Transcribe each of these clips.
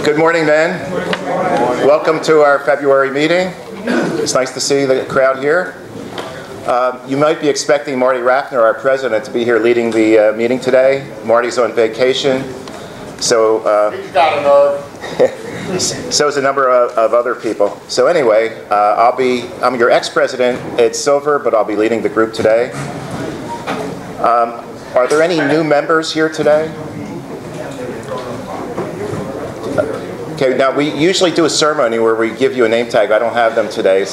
Good morning, men. Welcome to our February meeting. It's nice to see the crowd here. You might be expecting Marty Raffner, our president, to be here leading the meeting today. Marty's on vacation, so He's got a nerve. so is a number of other people. So anyway, I'm your ex-president, Ed Silver, but I'll be leading the group today. Are there any new members here today? Okay, now we usually do a ceremony where we give you a name tag. I don't have them today,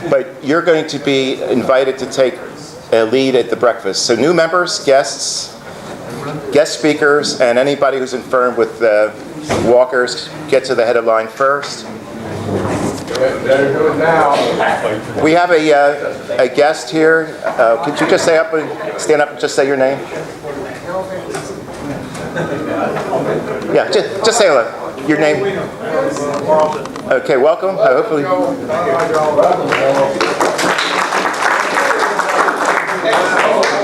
but you're going to be invited to take a lead at the breakfast. So new members, guests, guest speakers, and anybody who's infirmed with walkers, get to the head of line first. Better do it now. We have a guest here. Could you just stand up and just say your name? Yeah, just say hello. Your name? Okay, welcome. Hopefully.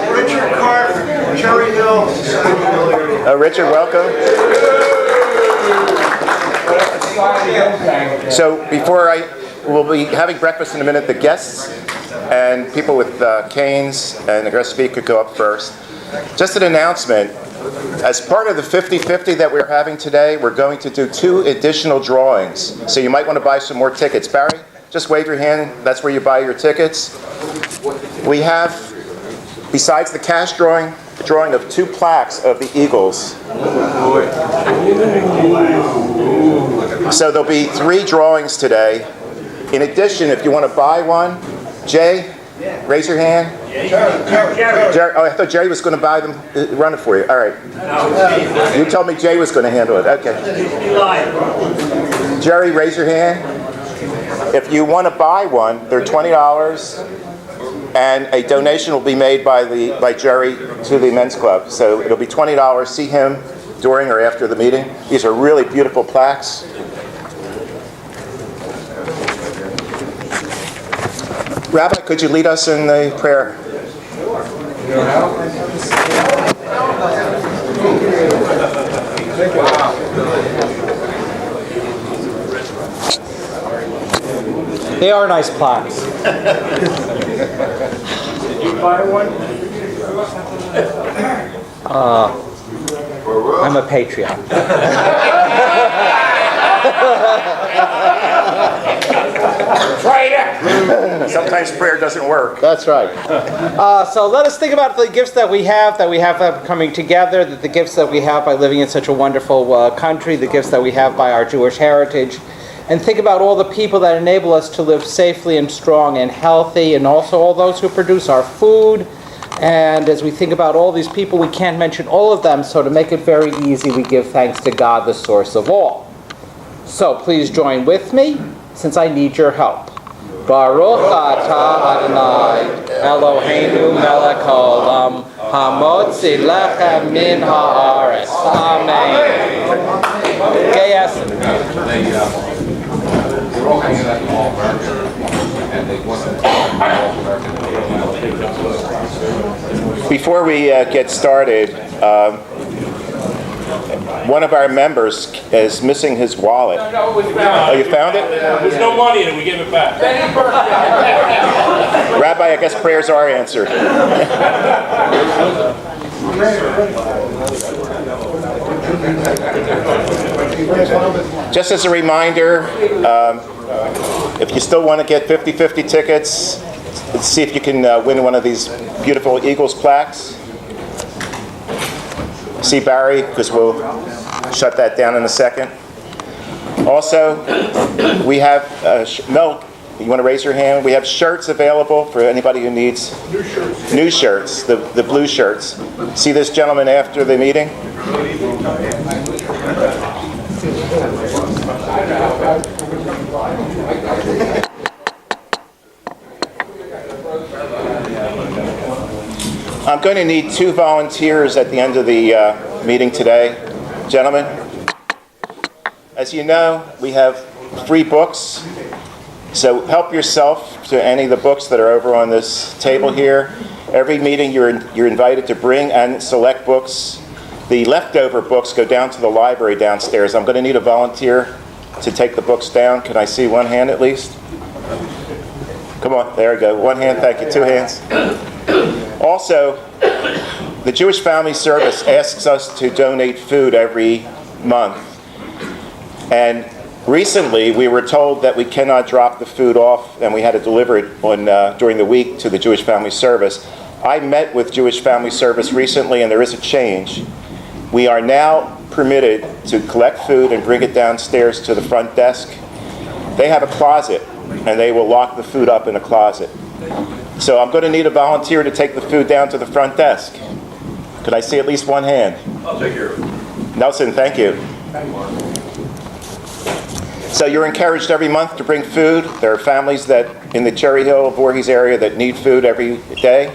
Richard Carter, Cherry Hill. Richard, welcome. So we'll be having breakfast in a minute. The guests and people with canes and the guest speaker could go up first. Just an announcement. As part of the 50-50 that we're having today, we're going to do 2 additional drawings. So you might want to buy some more tickets. Barry, just wave your hand. That's where you buy your tickets. We have, besides the cash drawing, a drawing of 2 plaques of the Eagles. So there'll be 3 drawings today. In addition, if you want to buy one, Jay, raise your hand. Jerry, oh, I thought Jerry was going to buy them, run it for you. All right. You told me Jay was going to handle it. Okay. Jerry, raise your hand. If you want to buy one, they're $20, and a donation will be made by Jerry to the men's club. So it'll be $20. See him during or after the meeting. These are really beautiful plaques. Rabbi, could you lead us in the prayer? They are nice plaques. Did you buy one? I'm a patriot. Sometimes prayer doesn't work. That's right. So let us think about the gifts that we have coming together, the gifts that we have by living in such a wonderful country, the gifts that we have by our Jewish heritage, and think about all the people that enable us to live safely and strong and healthy, and also all those who produce our food. And as we think about all these people, we can't mention all of them, so to make it very easy, we give thanks to God, the source of all. So please join with me, since I need your help. Baruch atah Adonai, Eloheinu melech haolam, hamotzi lechem min haaretz. Amen. Before we get started, one of our members is missing his wallet. No, it was found. Oh, you found it? There's no money in it. We give it back. Rabbi, I guess prayers are answered. Just as a reminder, if you still want to get 50-50 tickets, let's see if you can win one of these beautiful Eagles plaques. See Barry, because we'll shut that down in a second. Also, we have Mel, you want to raise your hand? We have shirts available for anybody who needs new shirts, the blue shirts. See this gentleman after the meeting? I'm going to need 2 volunteers at the end of the meeting today. Gentlemen, as you know, we have free books, so help yourself to any of the books that are over on this table here. Every meeting you're invited to bring and select books The leftover books go down to the library downstairs. I'm going to need a volunteer to take the books down. Can I see one hand at least? Come on, there we go. One hand, thank you. Two hands. Also, the Jewish Family Service asks us to donate food every month. And recently, we were told that we cannot drop the food off, and we had to deliver it during the week to the Jewish Family Service. I met with Jewish Family Service recently, and there is a change. We are now permitted to collect food and bring it downstairs to the front desk. They have a closet, and they will lock the food up in a closet. So I'm going to need a volunteer to take the food down to the front desk. Could I see at least one hand? I'll take care of it. Nelson, thank you. So you're encouraged every month to bring food. There are families that in the Cherry Hill, Voorhees area that need food every day.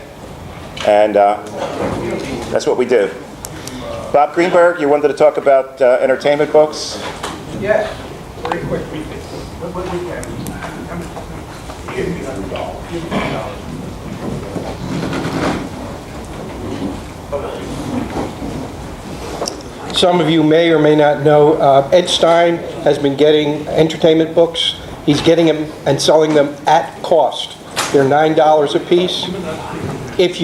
And that's what we do. Bob Greenberg, you wanted to talk about entertainment books? Yeah, very quick. Some of you may or may not know, Ed Stein has been getting entertainment books. He's getting them and selling them at cost. They're $9 a piece. If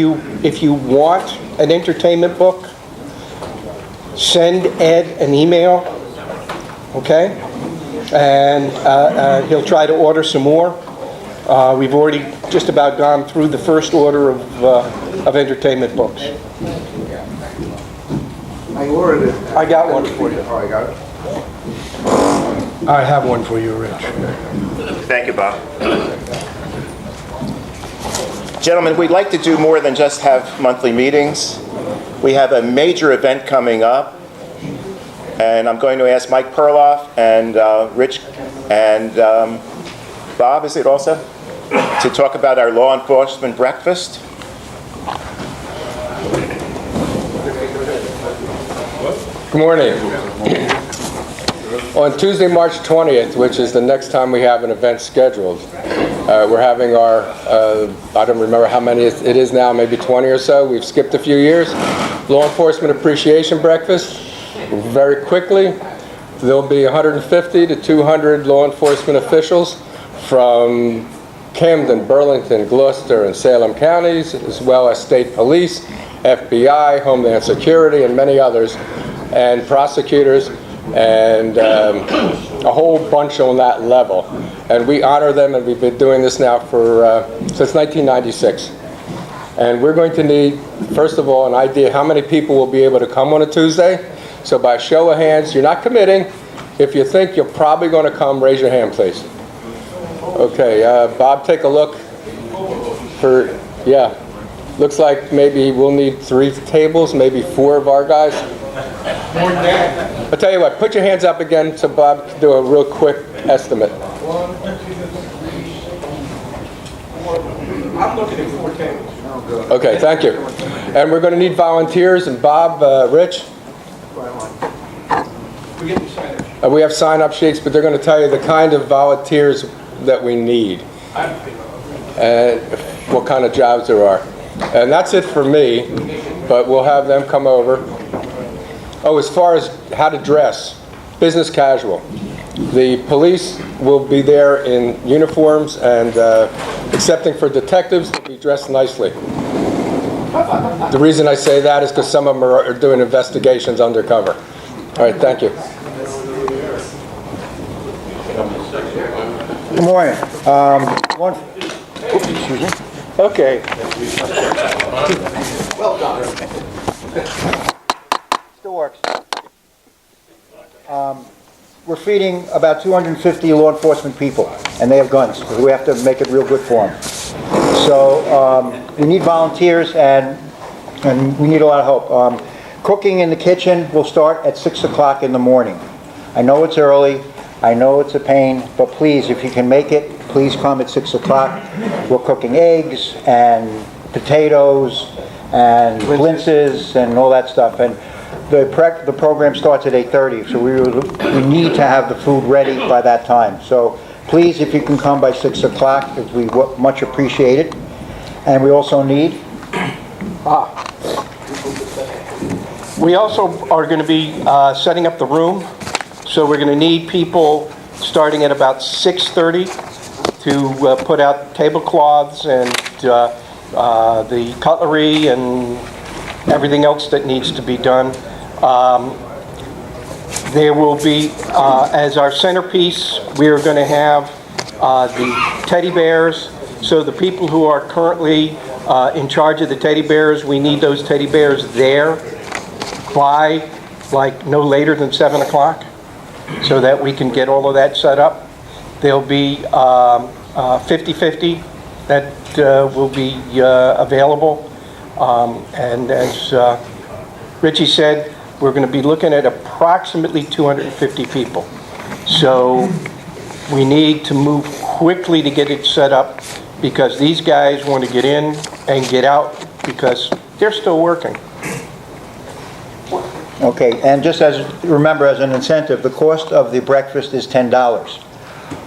you want an entertainment book, send Ed an email, okay? And he'll try to order some more. We've already just about gone through the first order of entertainment books. I ordered it. I got one for you. Oh, I got it? I have one for you, Rich. Thank you, Bob. Gentlemen, we'd like to do more than just have monthly meetings. We have a major event coming up, and I'm going to ask Mike Perloff and Rich and Bob, is it also, to talk about our law enforcement breakfast. Good morning. On Tuesday, March 20th, which is the next time we have an event scheduled, we're having our, I don't remember how many it is now, maybe 20 or so. We've skipped a few years. Law Enforcement Appreciation Breakfast. Very quickly, there'll be 150 to 200 law enforcement officials from Camden, Burlington, Gloucester, and Salem counties, as well as state police, FBI, Homeland Security, and many others, and prosecutors, and a whole bunch on that level. And we honor them, and we've been doing this now for since 1996. And we're going to need, first of all, an idea how many people will be able to come on a Tuesday. So by show of hands, you're not committing. If you think you're probably going to come, raise your hand, please. Okay, Bob, take a look for, yeah. Looks like maybe we'll need 3 tables, maybe 4 of our guys. More than that. I'll tell you what, put your hands up again so Bob can do a real quick estimate. I'm looking at 4 tables. Okay, thank you. And we're going to need volunteers, and Bob, Rich, We get the signage. we have sign-up sheets, but they're going to tell you the kind of volunteers that we need and what kind of jobs there are. And that's it for me, but we'll have them come over. Oh, as far as how to dress, business casual. The police will be there in uniforms, and excepting for detectives, they'll be dressed nicely. The reason I say that is because some of them are doing investigations undercover. All right, thank you. Good morning. Excuse me. Okay. Well done. Still works. We're feeding about 250 law enforcement people, and they have guns, so we have to make it real good for them. So we need volunteers, and we need a lot of help. Cooking in the kitchen will start at 6 o'clock in the morning. I know it's early. I know it's a pain, but please, if you can make it, please come at 6 o'clock. We're cooking eggs and potatoes and blintzes and all that stuff. And the program starts at 8:30, so we need to have the food ready by that time. So please, if you can come by 6 o'clock, we much appreciate it. And we also need We also are going to be setting up the room, so we're going to need people starting at about 6:30 to put out tablecloths and the cutlery and everything else that needs to be done. There will be, as our centerpiece, we are going to have the teddy bears. So the people who are currently in charge of the teddy bears, we need those teddy bears there by like no later than 7 o'clock so that we can get all of that set up. There'll be 50-50 that will be available. And as Richie said, we're going to be looking at approximately 250 people. So we need to move quickly to get it set up because these guys want to get in and get out because they're still working. Okay, and just remember as an incentive, the cost of the breakfast is $10.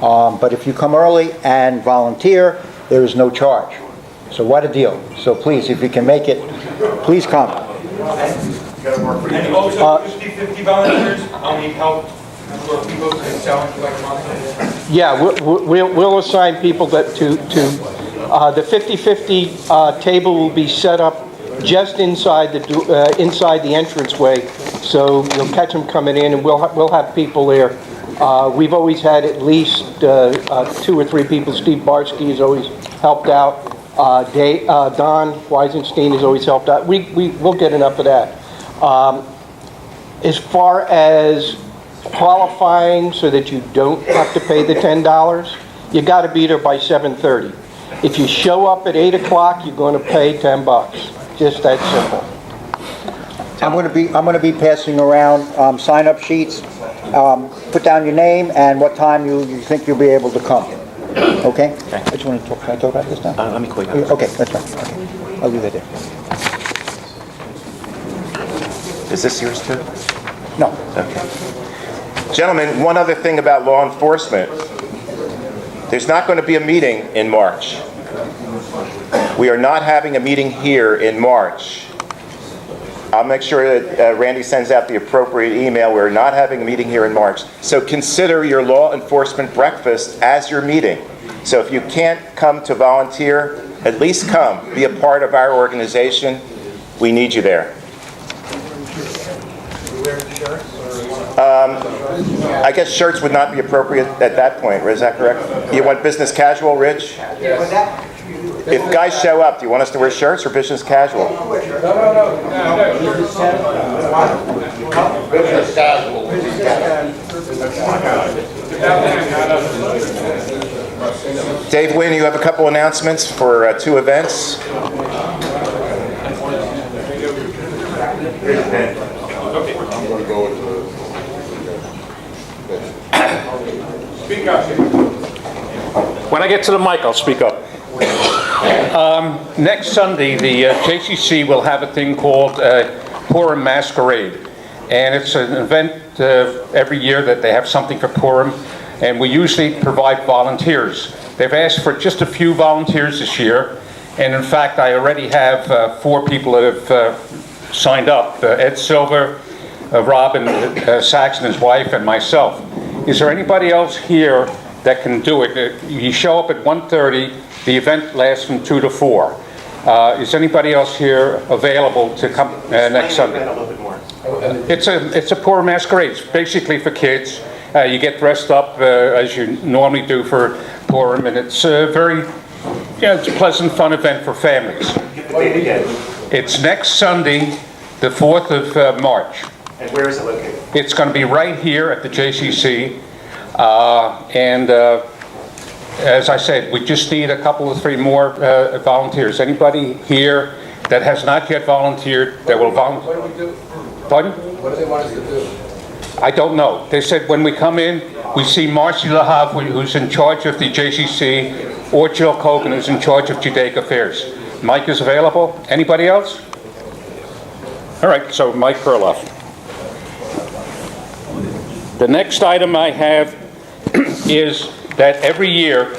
But if you come early and volunteer, there is no charge. So what a deal. So please, if you can make it, please come. And also 50-50 volunteers, I'll need help for people who can sell into like a month. Yeah, we'll assign people that to the 50-50 table will be set up just inside the entranceway, so you'll catch them coming in, and we'll have people there. We've always had at least 2 or 3 people. Steve Barsky has always helped out. Don Weisenstein has always helped out. We'll get enough of that. As far as qualifying so that you don't have to pay the $10, you got to be there by 7:30. If you show up at 8 o'clock, you're going to pay $10. Just that simple. I'm going to be passing around sign-up sheets. Put down your name and what time you think you'll be able to come. Okay? I just want to talk. Can I talk about this now? Let me call you. Okay, that's fine. Okay. I'll leave it there. Is this yours too? No. Okay. Gentlemen, one other thing about law enforcement. There's not going to be a meeting in March. We are not having a meeting here in March. I'll make sure that Randy sends out the appropriate email. We're not having a meeting here in March. So consider your law enforcement breakfast as your meeting. So if you can't come to volunteer, at least come. Be a part of our organization. We need you there. I guess shirts would not be appropriate at that point. Is that correct? You want business casual, Rich? If guys show up, do you want us to wear shirts or business casual? Business casual. Dave Wynn, you have a couple announcements for 2 events. I'm going to go with Speak up. When I get to the mic, I'll speak up. Next Sunday, the JCC will have a thing called Purim Masquerade. And it's an event every year that they have something for Purim. And we usually provide volunteers. They've asked for just a few volunteers this year. And in fact, I already have 4 people that have signed up. Ed Silver, Robin Sachs and his wife, and myself. Is there anybody else here that can do it? You show up at 1:30. The event lasts from 2 to 4. Is anybody else here available to come next Sunday? A little bit more. It's a Purim masquerade. It's basically for kids. You get dressed up as you normally do for Purim, and it's it's a pleasant, fun event for families. Get the date again. It's next Sunday, the 4th of March. And where is it located? It's going to be right here at the JCC, as I said, we just need a couple of 3 more volunteers. Anybody here that has not yet volunteered that will volunteer? What do we do? Pardon? What do they want us to do? I don't know. They said when we come in, we see Marcy Lahav, who's in charge of the JCC, or Jill Kogan, who's in charge of Judaic Affairs. Mike is available. Anybody else? All right, so Mike Perloff. The next item I have is that every year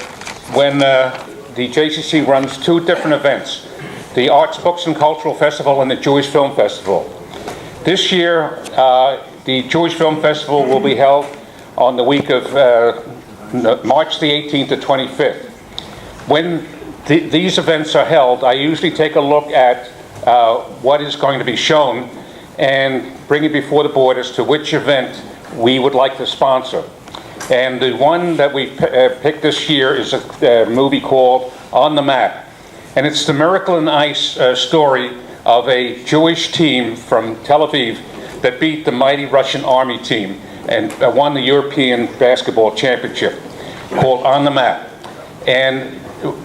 when the JCC runs 2 different events, the Arts, Books, and Cultural Festival and the Jewish Film Festival. This year, the Jewish Film Festival will be held on the week of March the 18th to 25th. When these events are held, I usually take a look at what is going to be shown and bring it before the board as to which event we would like to sponsor. And the one that we picked this year is a movie called On the Map. And it's the Miracle in Ice story of a Jewish team from Tel Aviv that beat the mighty Russian army team and won the European basketball championship, called On the Map. And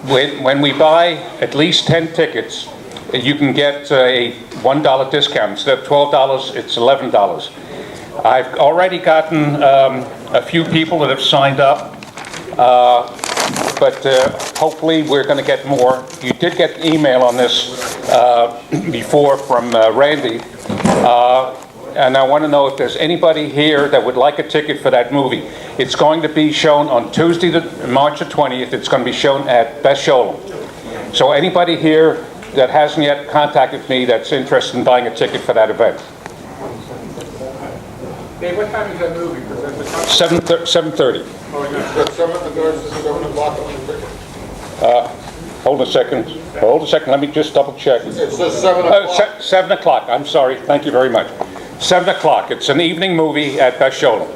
when we buy at least 10 tickets, you can get a $1 discount. Instead of $12, it's $11. I've already gotten a few people that have signed up, but hopefully we're going to get more. You did get an email on this before from Randy, and I want to know if there's anybody here that would like a ticket for that movie. It's going to be shown on Tuesday, March the 20th. It's going to be shown at Beth Sholem. So anybody here that hasn't yet contacted me that's interested in buying a ticket for that event. Dave, what time is that movie? 7:30. It's 7 o'clock on the ticket. Hold a second. Let me just double check. It says 7 o'clock. 7 o'clock. I'm sorry. Thank you very much. 7 o'clock. It's an evening movie at Beth Sholem.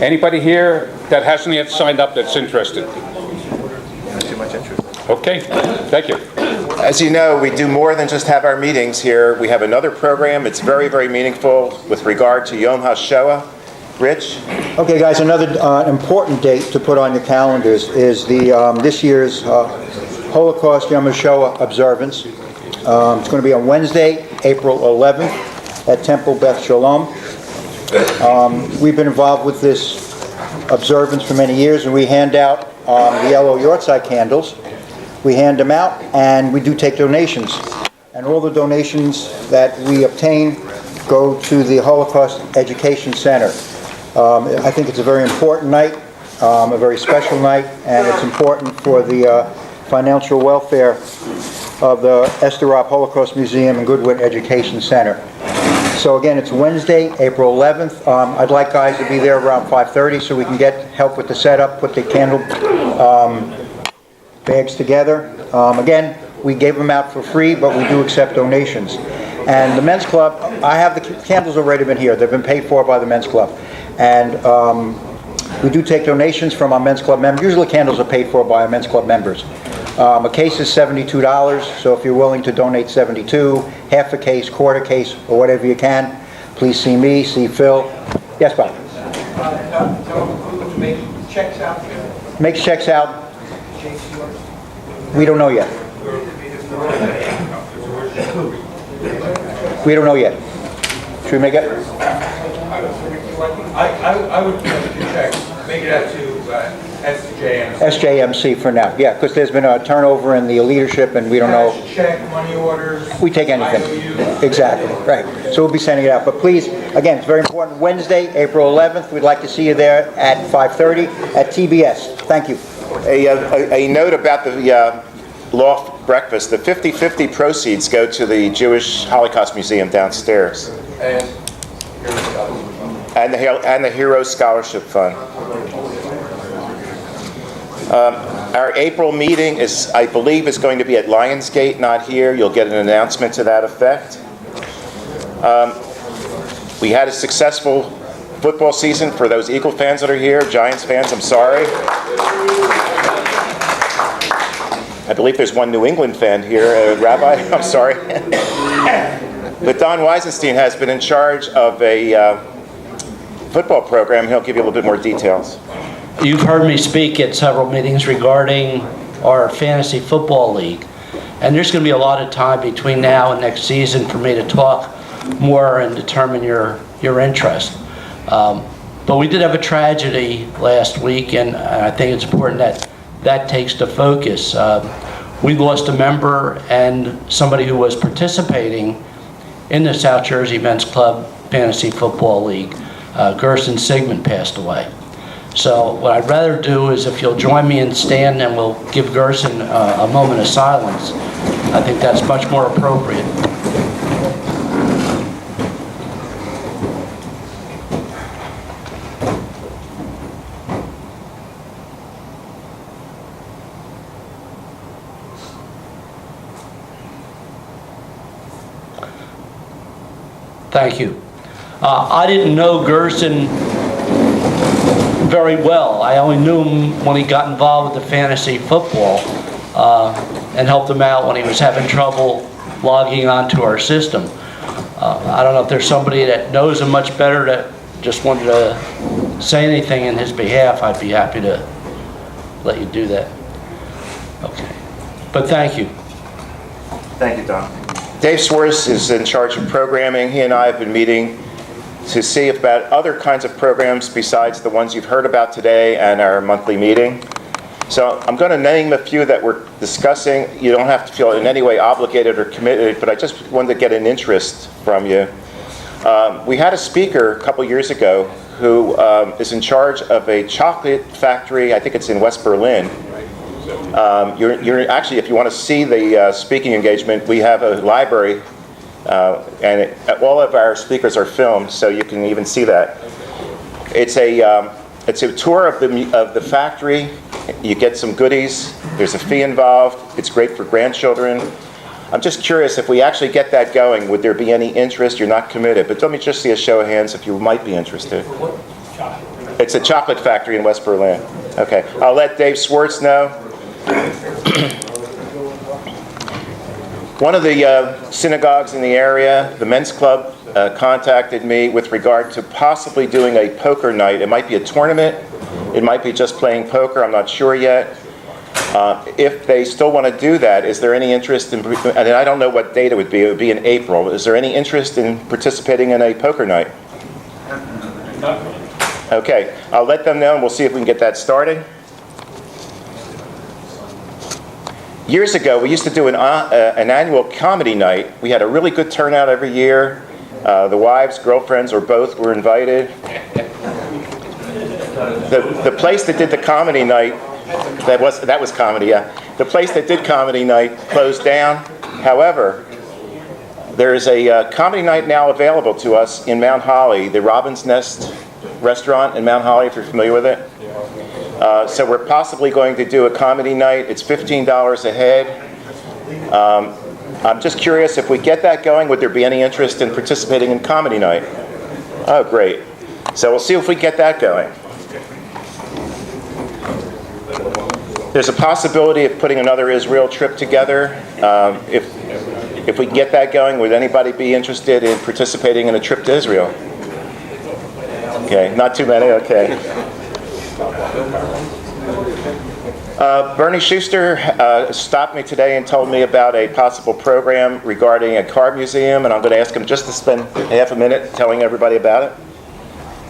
Anybody here that hasn't yet signed up that's interested? Not too much interest. Okay. Thank you. As you know, we do more than just have our meetings here. We have another program. It's very, very meaningful with regard to Yom HaShoah. Rich? Okay, guys, another important date to put on your calendars is the this year's Holocaust Yom HaShoah observance. It's going to be on Wednesday, April 11th at Temple Beth Shalom. We've been involved with this observance for many years, and we hand out the yellow Yortzeit candles. We hand them out, and we do take donations. And all the donations that we obtain go to the Holocaust Education Center. I think it's a very important night, a very special night, and it's important for the financial welfare of the Esther Ropp Holocaust Museum and Goodwin Education Center. So again, it's Wednesday, April 11th. I'd like guys to be there around 5:30 so we can get help with the setup, put the candle bags together. Again, we gave them out for free, but we do accept donations. And the Men's Club, I have the candles already been here. They've been paid for by the Men's Club. And we do take donations from our Men's Club members. Usually candles are paid for by our Men's Club members. A case is $72, so if you're willing to donate $72, half a case, quarter case, or whatever you can, please see me, see Phil. Yes, Bob? Make checks out here. Makes checks out. We don't know yet. We don't know yet. Should we make it? I would check, make it out to SJMC. SJMC for now, yeah, because there's been a turnover in the leadership and we don't know. Cash, check, money orders. We take anything. IOUs. Exactly, right. So we'll be sending it out. But please, again, it's very important. Wednesday, April 11th, we'd like to see you there at 5:30 at TBS. Thank you. A note about the loft breakfast. The 50/50 proceeds go to the Jewish Holocaust Museum downstairs. And the Hero Scholarship Fund. Our April meeting is, I believe, is going to be at Lionsgate, not here. You'll get an announcement to that effect. We had a successful football season for those Eagle fans that are here. Giants fans, I'm sorry. I believe there's one New England fan here. Rabbi, I'm sorry. But Don Weisenstein has been in charge of a football program. He'll give you a little bit more details. You've heard me speak at several meetings regarding our fantasy football league. And there's going to be a lot of time between now and next season for me to talk more and determine your interest. But we did have a tragedy last week, and I think it's important that takes the focus. We lost a member and somebody who was participating in the South Jersey Men's Club Fantasy Football League. Gerson Sigmund passed away. So what I'd rather do is if you'll join me and stand and we'll give Gerson a moment of silence. I think that's much more appropriate. Thank you. I didn't know Gerson very well. I only knew him when he got involved with the fantasy football and helped him out when he was having trouble logging onto our system. I don't know if there's somebody that knows him much better that just wanted to say anything in his behalf. I'd be happy to let you do that. Okay. But thank you. Thank you, Don. Dave Swartz is in charge of programming. He and I have been meeting to see about other kinds of programs besides the ones you've heard about today and our monthly meeting. So I'm going to name a few that we're discussing. You don't have to feel in any way obligated or committed, but I just wanted to get an interest from you. We had a speaker a couple years ago who is in charge of a chocolate factory. I think it's in West Berlin. You're actually, if you want to see the speaking engagement, we have a library, and all of our speakers are filmed, so you can even see that. It's a tour of the factory. You get some goodies. There's a fee involved. It's great for grandchildren. I'm just curious, if we actually get that going, would there be any interest? You're not committed, but let me just see a show of hands if you might be interested. It's a chocolate factory in West Berlin. Okay, I'll let Dave Swartz know. One of the synagogues in the area, the men's club, contacted me with regard to possibly doing a poker night. It might be a tournament. It might be just playing poker. I'm not sure yet. If they still want to do that, is there any interest in, and I don't know what date it would be. It would be in April. Is there any interest in participating in a poker night? Okay, I'll let them know and we'll see if we can get that started. Years ago, we used to do an annual comedy night. We had a really good turnout every year. The wives, girlfriends, or both were invited. The place that did the comedy night, that was comedy, yeah. The place that did comedy night closed down. However, there is a comedy night now available to us in Mount Holly, the Robin's Nest restaurant in Mount Holly, if you're familiar with it. So we're possibly going to do a comedy night. It's $15 a head. I'm just curious, if we get that going, would there be any interest in participating in comedy night? Oh, great. So we'll see if we get that going. There's a possibility of putting another Israel trip together. If we can get that going, would anybody be interested in participating in a trip to Israel? Okay, not too many, okay. Bernie Schuster stopped me today and told me about a possible program regarding a car museum, and I'm going to ask him just to spend half a minute telling everybody about it.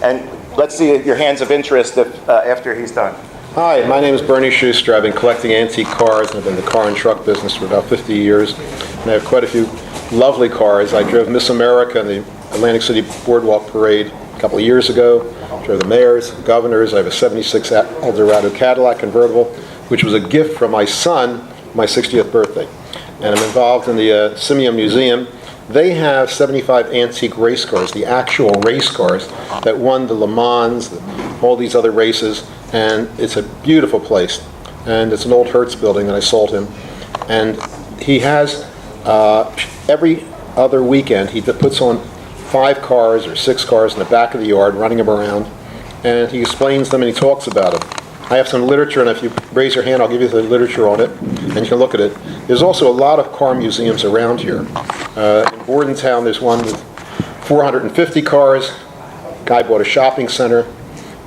And let's see your hands of interest after he's done. Hi, my name is Bernie Schuster. I've been collecting antique cars and I've been in the car and truck business for about 50 years. And I have quite a few lovely cars. I drove Miss America in the Atlantic City Boardwalk Parade a couple of years ago. I drove the mayors, the governors. I have a 76 Eldorado Cadillac convertible, which was a gift from my son for my 60th birthday. And I'm involved in the Simeon Museum. They have 75 antique race cars, the actual race cars that won the Le Mans, all these other races. And it's a beautiful place. And it's an old Hertz building that I sold him. And he has, every other weekend, he puts on 5 cars or 6 cars in the back of the yard, running them around. And he explains them and he talks about them. I have some literature, and if you raise your hand, I'll give you the literature on it, and you can look at it. There's also a lot of car museums around here. In Bordentown, there's one with 450 cars. Guy bought a shopping center.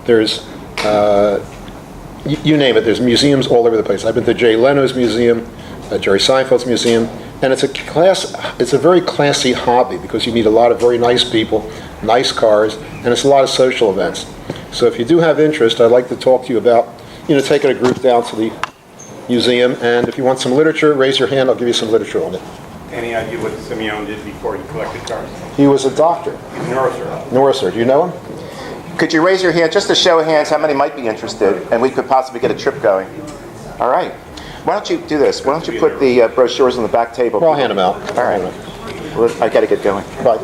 There's you name it, there's museums all over the place. I've been to Jay Leno's museum, Jerry Seinfeld's museum, and it's a very classy hobby because you meet a lot of very nice people, nice cars, and it's a lot of social events. So if you do have interest, I'd like to talk to you about, taking a group down to the museum, and if you want some literature, raise your hand, I'll give you some literature on it. Any idea what Simeon did before he collected cars? He was a doctor. He's an Norriser. Norriser, do you know him? Could you raise your hand, just to show of hands, how many might be interested, and we could possibly get a trip going? All right. Why don't you do this? Why don't you put the brochures on the back table? Well, I'll hand them out. All right. Well, I got to get going. Bye.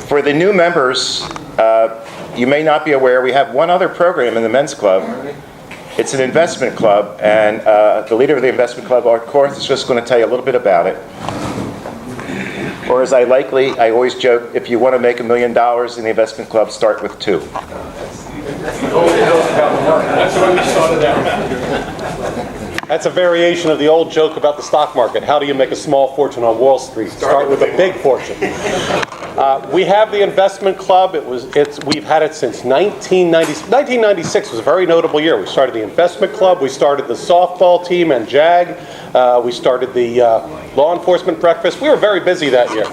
For the new members, you may not be aware, we have one other program in the men's club. It's an investment club, and the leader of the investment club, of course, is just going to tell you a little bit about it. Or as I always joke, if you want to make $1 million in the investment club, start with 2. That's a variation of the old joke about the stock market. How do you make a small fortune on Wall Street? Start with a big fortune. We have the investment club. We've had it since 1990. 1996 was a very notable year. We started the investment club. We started the softball team and JAG. We started the law enforcement breakfast. We were very busy that year.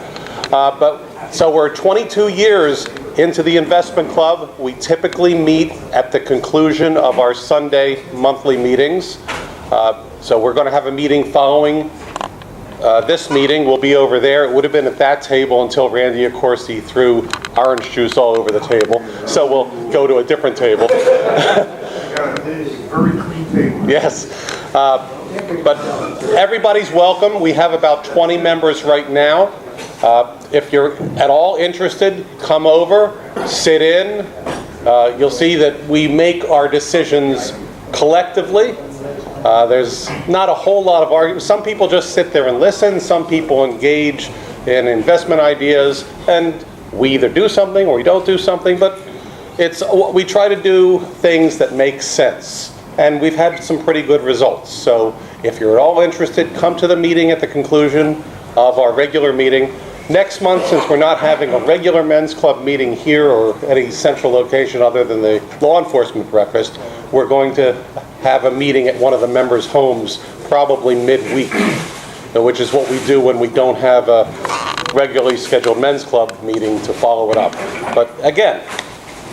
So we're 22 years into the investment club. We typically meet at the conclusion of our Sunday monthly meetings. So we're going to have a meeting following this meeting. We'll be over there. It would have been at that table until Randy Accorsi threw orange juice all over the table. So we'll go to a different table. Very clean table. Yes. But everybody's welcome. We have about 20 members right now. If you're at all interested, come over, sit in. You'll see that we make our decisions collectively. There's not a whole lot of argument. Some people just sit there and listen. Some people engage in investment ideas, and we either do something or we don't do something. But we try to do things that make sense, and we've had some pretty good results. So if you're at all interested, come to the meeting at the conclusion of our regular meeting. Next month, since we're not having a regular men's club meeting here or any central location other than the law enforcement breakfast, we're going to have a meeting at one of the members' homes probably midweek, which is what we do when we don't have a regularly scheduled men's club meeting to follow it up. But again,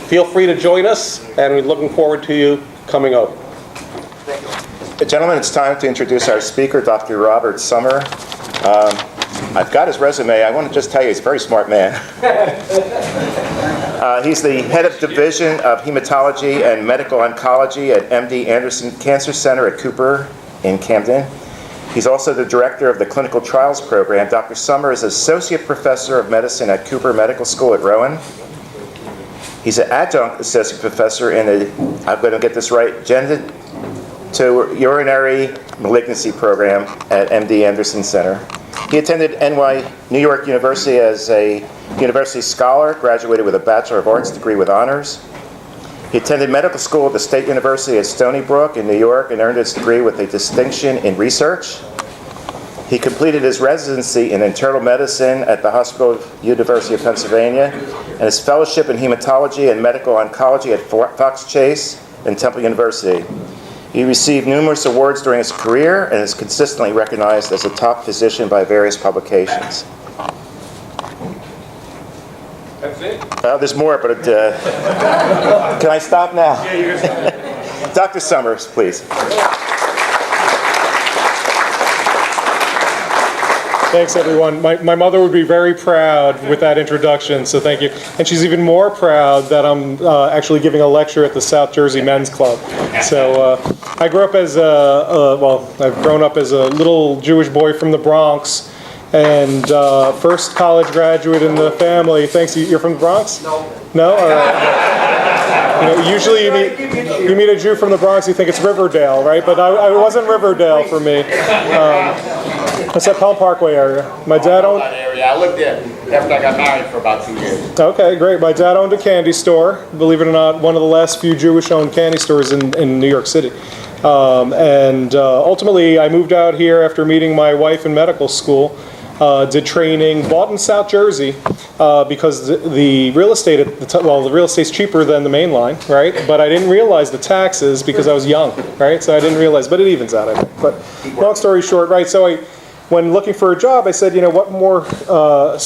feel free to join us, and we're looking forward to you coming over. Gentlemen, it's time to introduce our speaker, Dr. Robert Summer. I've got his resume. I want to just tell you, he's a very smart man. He's the head of Division of Hematology and Medical Oncology at MD Anderson Cancer Center at Cooper in Camden. He's also the director of the Clinical Trials Program. Dr. Summer is Associate Professor of Medicine at Cooper Medical School at Rowan. He's an adjunct associate professor in the, I'm going to get this right, genitourinary malignancy program at MD Anderson Center. He attended New York University as a university scholar, graduated with a Bachelor of Arts degree with honors. He attended medical school at the State University at Stony Brook in New York and earned his degree with a distinction in research. He completed his residency in internal medicine at the Hospital of University of Pennsylvania and his fellowship in hematology and medical oncology at Fox Chase and Temple University. He received numerous awards during his career and is consistently recognized as a top physician by various publications. That's it? There's more, but can I stop now? Yeah, you're gonna Dr. Summers, please. Thanks, everyone. My mother would be very proud with that introduction, so thank you. And she's even more proud that I'm actually giving a lecture at the South Jersey Men's Club. So I grew up as I've grown up as a little Jewish boy from the Bronx, and first college graduate in the family. Thanks. You're from the Bronx? No. No? All right. You know, usually you meet a Jew from the Bronx, you think it's Riverdale, right? But I wasn't Riverdale for me. What's that, Pelham Parkway area? My dad owned... That area. I lived there after I got married for about 2 years. Okay, great. My dad owned a candy store. Believe it or not, one of the last few Jewish-owned candy stores in New York City. Ultimately, I moved out here after meeting my wife in medical school. Did training, bought in South Jersey because the real estate the real estate's cheaper than the main line, right? But I didn't realize the taxes because I was young, right? So I didn't realize, but it evens out, I think. But long story short, right? So when looking for a job, I said, what more how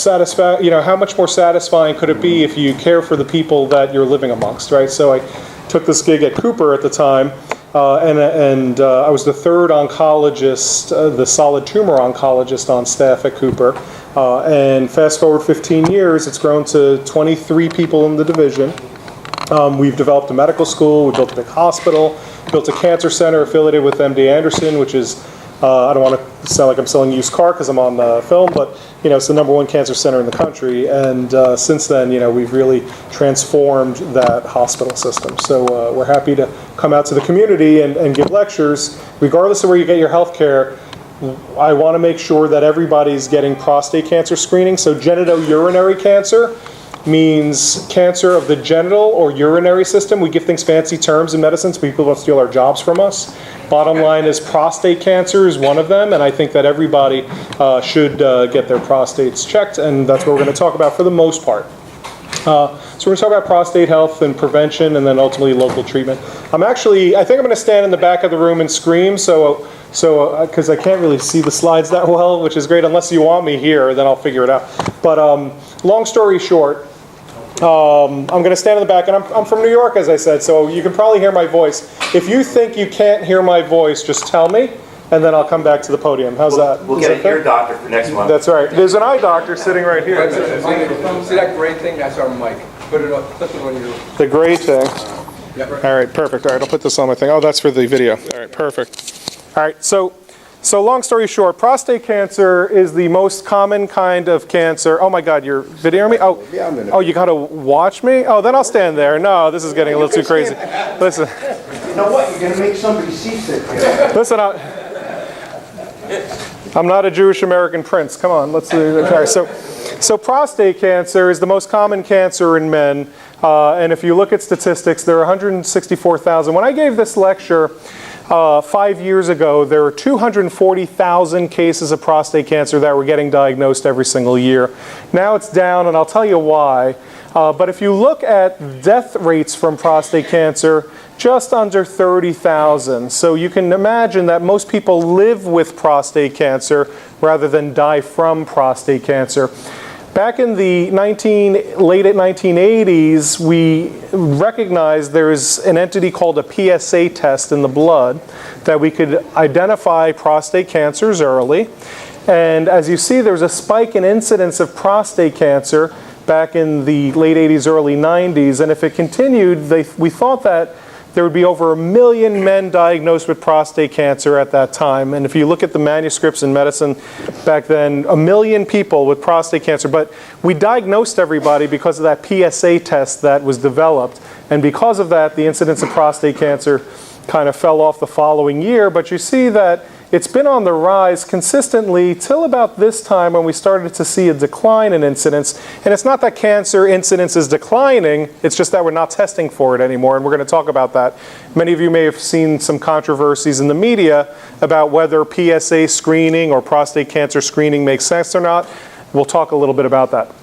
much more satisfying could it be if you care for the people that you're living amongst, right? So I took this gig at Cooper at the time. And I was the third oncologist, the solid tumor oncologist on staff at Cooper. And fast forward 15 years, it's grown to 23 people in the division. We've developed a medical school, we built a big hospital, built a cancer center affiliated with MD Anderson, which is, I don't want to sound like I'm selling used car because I'm on film, but it's the #1 cancer center in the country. And since then, we've really transformed that hospital system. So we're happy to come out to the community and give lectures, regardless of where you get your health care. I want to make sure that everybody's getting prostate cancer screening. So genitourinary cancer means cancer of the genital or urinary system. We give things fancy terms in medicine so people don't steal our jobs from us. Bottom line is prostate cancer is one of them, and I think that everybody should get their prostates checked, and that's what we're going to talk about for the most part. So we're going to talk about prostate health and prevention, and then ultimately local treatment. I think I'm going to stand in the back of the room and scream, because I can't really see the slides that well, which is great. Unless you want me here, then I'll figure it out. But long story short, I'm going to stand in the back, and I'm from New York, as I said, so you can probably hear my voice. If you think you can't hear my voice, just tell me, and then I'll come back to the podium. How's that? We'll get an ear doctor for next month. That's right. There's an eye doctor sitting right here. See that gray thing? That's our mic. Put it up, flip it on your... The gray thing. Yep. All right, perfect. All right, I'll put this on my thing. Oh, that's for the video. All right, perfect. All right, so long story short, prostate cancer is the most common kind of cancer. Oh my God, you're videoing me? Oh, you gotta watch me? Oh, then I'll stand there. No, this is getting a little too crazy. Listen. You know what? You're gonna make somebody seasick. Listen, I'm not a Jewish American prince. Come on, let's do it. Okay, so prostate cancer is the most common cancer in men. And if you look at statistics, there are 164,000. When I gave this lecture 5 years ago, there were 240,000 cases of prostate cancer that were getting diagnosed every single year. Now it's down, and I'll tell you why. But if you look at death rates from prostate cancer, just under 30,000. So you can imagine that most people live with prostate cancer rather than die from prostate cancer. Back in the late 1980s, we recognized there's an entity called a PSA test in the blood that we could identify prostate cancers early. And as you see, there's a spike in incidence of prostate cancer back in the late 80s, early 90s. And if it continued, we thought that there would be over 1 million men diagnosed with prostate cancer at that time. And if you look at the manuscripts in medicine back then, 1 million people with prostate cancer. But we diagnosed everybody because of that PSA test that was developed. And because of that, the incidence of prostate cancer kind of fell off the following year. But you see that it's been on the rise consistently till about this time when we started to see a decline in incidence. And it's not that cancer incidence is declining, it's just that we're not testing for it anymore, and we're going to talk about that. Many of you may have seen some controversies in the media about whether PSA screening or prostate cancer screening makes sense or not. We'll talk a little bit about that.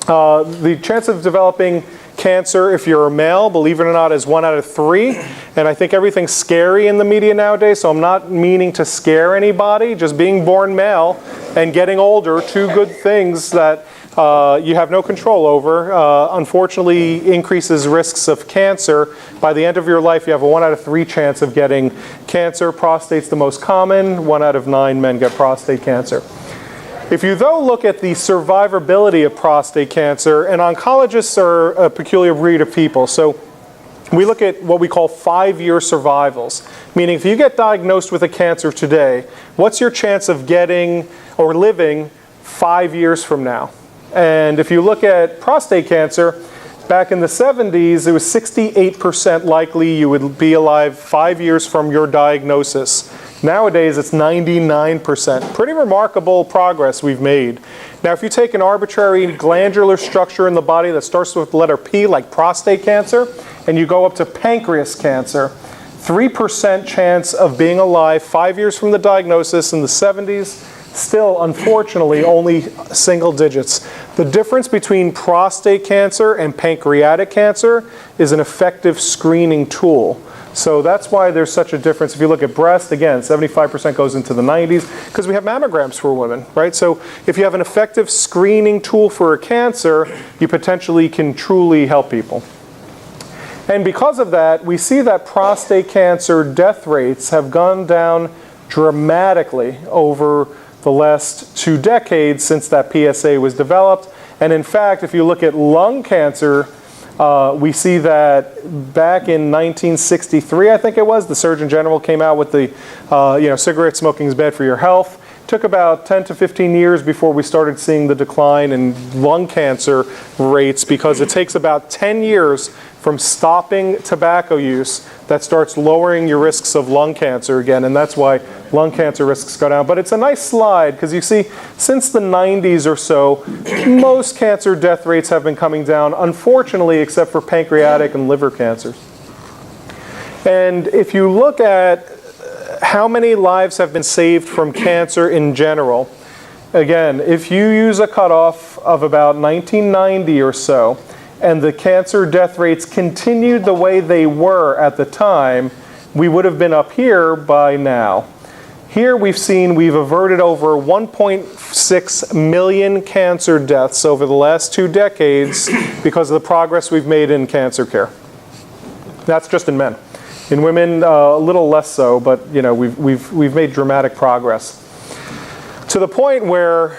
The chance of developing cancer, if you're a male, believe it or not, is 1 out of 3. And I think everything's scary in the media nowadays, so I'm not meaning to scare anybody. Just being born male and getting older, 2 good things that you have no control over, unfortunately increases risks of cancer. By the end of your life, you have a 1 out of 3 chance of getting cancer. Prostate's the most common. 1 out of 9 men get prostate cancer. If you, though, look at the survivability of prostate cancer, and oncologists are a peculiar breed of people, so we look at what we call 5-year survivals, meaning if you get diagnosed with a cancer today, what's your chance of getting or living 5 years from now? And if you look at prostate cancer, back in the 70s, it was 68% likely you would be alive 5 years from your diagnosis. Nowadays, it's 99%. Pretty remarkable progress we've made. Now, if you take an arbitrary glandular structure in the body that starts with the letter P, like prostate cancer, and you go up to pancreas cancer, 3% chance of being alive 5 years from the diagnosis in the 70s, still, unfortunately, only single digits. The difference between prostate cancer and pancreatic cancer is an effective screening tool. So that's why there's such a difference. If you look at breast, again, 75% goes into the 90s because we have mammograms for women, right? So if you have an effective screening tool for a cancer, you potentially can truly help people. And because of that, we see that prostate cancer death rates have gone down dramatically over the last 2 decades since that PSA was developed. And in fact, if you look at lung cancer, we see that back in 1963, I think it was, the Surgeon General came out with the, cigarette smoking is bad for your health. took about 10 to 15 years before we started seeing the decline in lung cancer rates, because it takes about 10 years from stopping tobacco use that starts lowering your risks of lung cancer again, and that's why lung cancer risks go down. But it's a nice slide, because you see, since the 90s or so, most cancer death rates have been coming down, unfortunately, except for pancreatic and liver cancers. And if you look at how many lives have been saved from cancer in general, again, if you use a cutoff of about 1990 or so, and the cancer death rates continued the way they were at the time, we would have been up here by now. Here we've averted over 1.6 million cancer deaths over the last 2 decades because of the progress we've made in cancer care. That's just in men. In women, a little less so, but you know, we've made dramatic progress. To the point where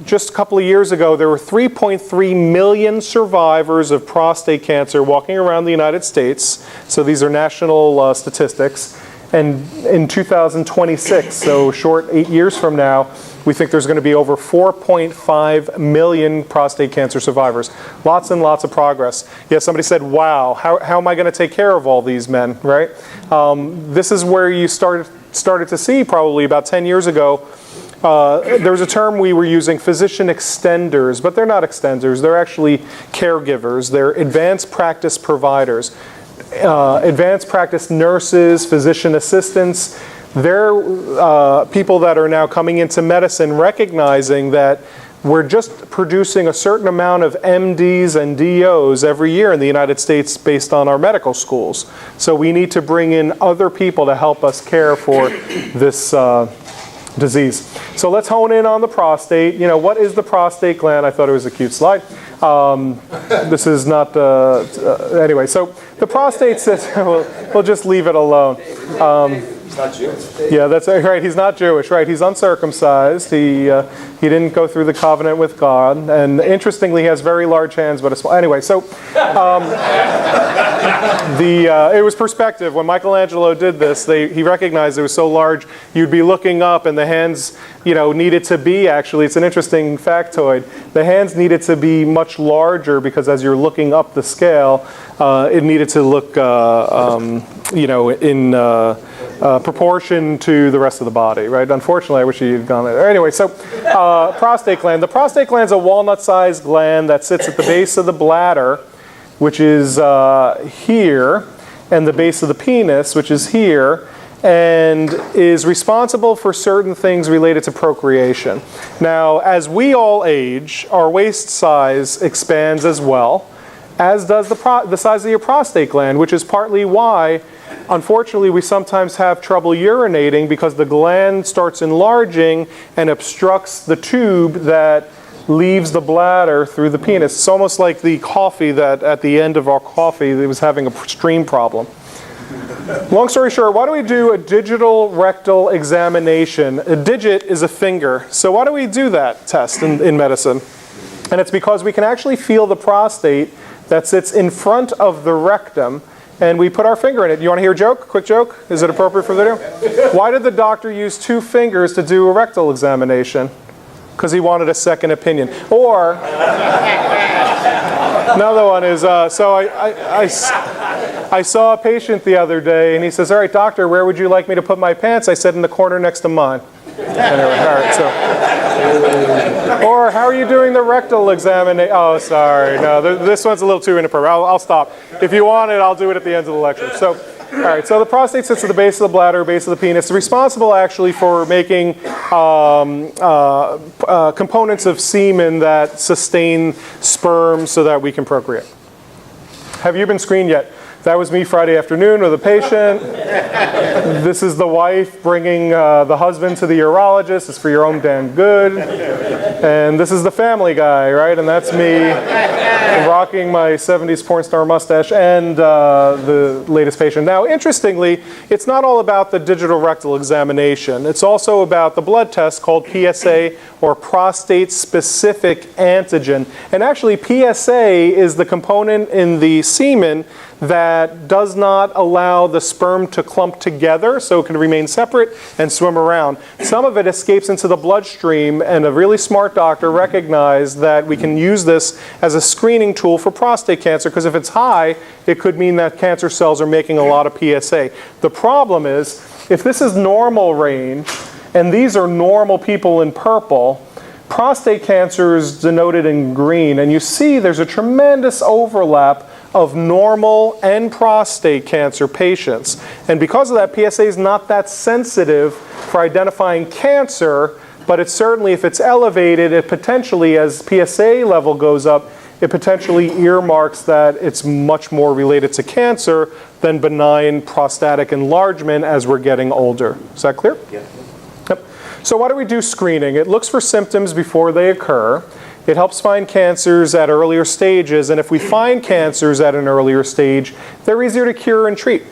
just a couple of years ago, there were 3.3 million survivors of prostate cancer walking around the United States. So these are national statistics. And in 2026, so short 8 years from now, we think there's going to be over 4.5 million prostate cancer survivors. Lots and lots of progress. Yeah, somebody said, wow, how am I going to take care of all these men, right? This is where you started to see probably about 10 years ago. There was a term we were using, physician extenders, but they're not extenders. They're actually caregivers. They're advanced practice providers. Advanced practice nurses, physician assistants, they're people that are now coming into medicine recognizing that we're just producing a certain amount of MDs and DOs every year in the United States based on our medical schools. So we need to bring in other people to help us care for this disease. So let's hone in on the prostate. You know, what is the prostate gland? I thought it was a cute slide. This is not, anyway, so the prostate system, we'll just leave it alone. He's not Jewish. Yeah, that's right. He's not Jewish, right? He's uncircumcised. He didn't go through the covenant with God, and interestingly, he has very large hands, but a small. Anyway, so it was perspective. When Michelangelo did this, he recognized it was so large, you'd be looking up, and the hands, you know, needed to be actually. It's an interesting factoid. The hands needed to be much larger because as you're looking up the scale, it needed to look, you know, in proportion to the rest of the body, right? Unfortunately, I wish he had gone there. Anyway, so prostate gland. The prostate gland is a walnut-sized gland that sits at the base of the bladder, which is here, and the base of the penis, which is here, and is responsible for certain things related to procreation. Now, as we all age, our waist size expands as well, as does the size of your prostate gland, which is partly why, unfortunately, we sometimes have trouble urinating because the gland starts enlarging and obstructs the tube that leaves the bladder through the penis. It's almost like the coffee that at the end of our coffee that was having a stream problem. Long story short, why do we do a digital rectal examination? A digit is a finger. So why do we do that test in medicine? And it's because we can actually feel the prostate that sits in front of the rectum, and we put our finger in it. You want to hear a joke? Quick joke? Is it appropriate for video? Why did the doctor use 2 fingers to do a rectal examination? Because he wanted a second opinion. Or, another one is, so I saw a patient the other day, and he says, all right, doctor, where would you like me to put my pants? I said, in the corner next to mine. Anyway, all right, so. Or, how are you doing the rectal examination? Oh, sorry, no, this one's a little too inappropriate. I'll stop. If you want it, I'll do it at the end of the lecture. So, all right, so the prostate sits at the base of the bladder, base of the penis. It's responsible, actually, for making components of semen that sustain sperm so that we can procreate. Have you been screened yet? That was me Friday afternoon with a patient. This is the wife bringing the husband to the urologist. It's for your own damn good. And this is the family guy, right? And that's me. rocking my 70s porn star mustache and the latest patient. Now, interestingly, it's not all about the digital rectal examination. It's also about the blood test called PSA, or prostate-specific antigen. And actually, PSA is the component in the semen that does not allow the sperm to clump together, so it can remain separate and swim around. Some of it escapes into the bloodstream, and a really smart doctor recognized that we can use this as a screening tool for prostate cancer, because if it's high, it could mean that cancer cells are making a lot of PSA. The problem is, if this is normal range, and these are normal people in purple, prostate cancer is denoted in green, and you see there's a tremendous overlap of normal and prostate cancer patients. And because of that, PSA is not that sensitive for identifying cancer, but it's certainly, if it's elevated, it potentially, as PSA level goes up, it potentially earmarks that it's much more related to cancer than benign prostatic enlargement as we're getting older. Is that clear? Yeah. Yep. So why do we do screening? It looks for symptoms before they occur. It helps find cancers at earlier stages, and if we find cancers at an earlier stage, they're easier to cure and treat.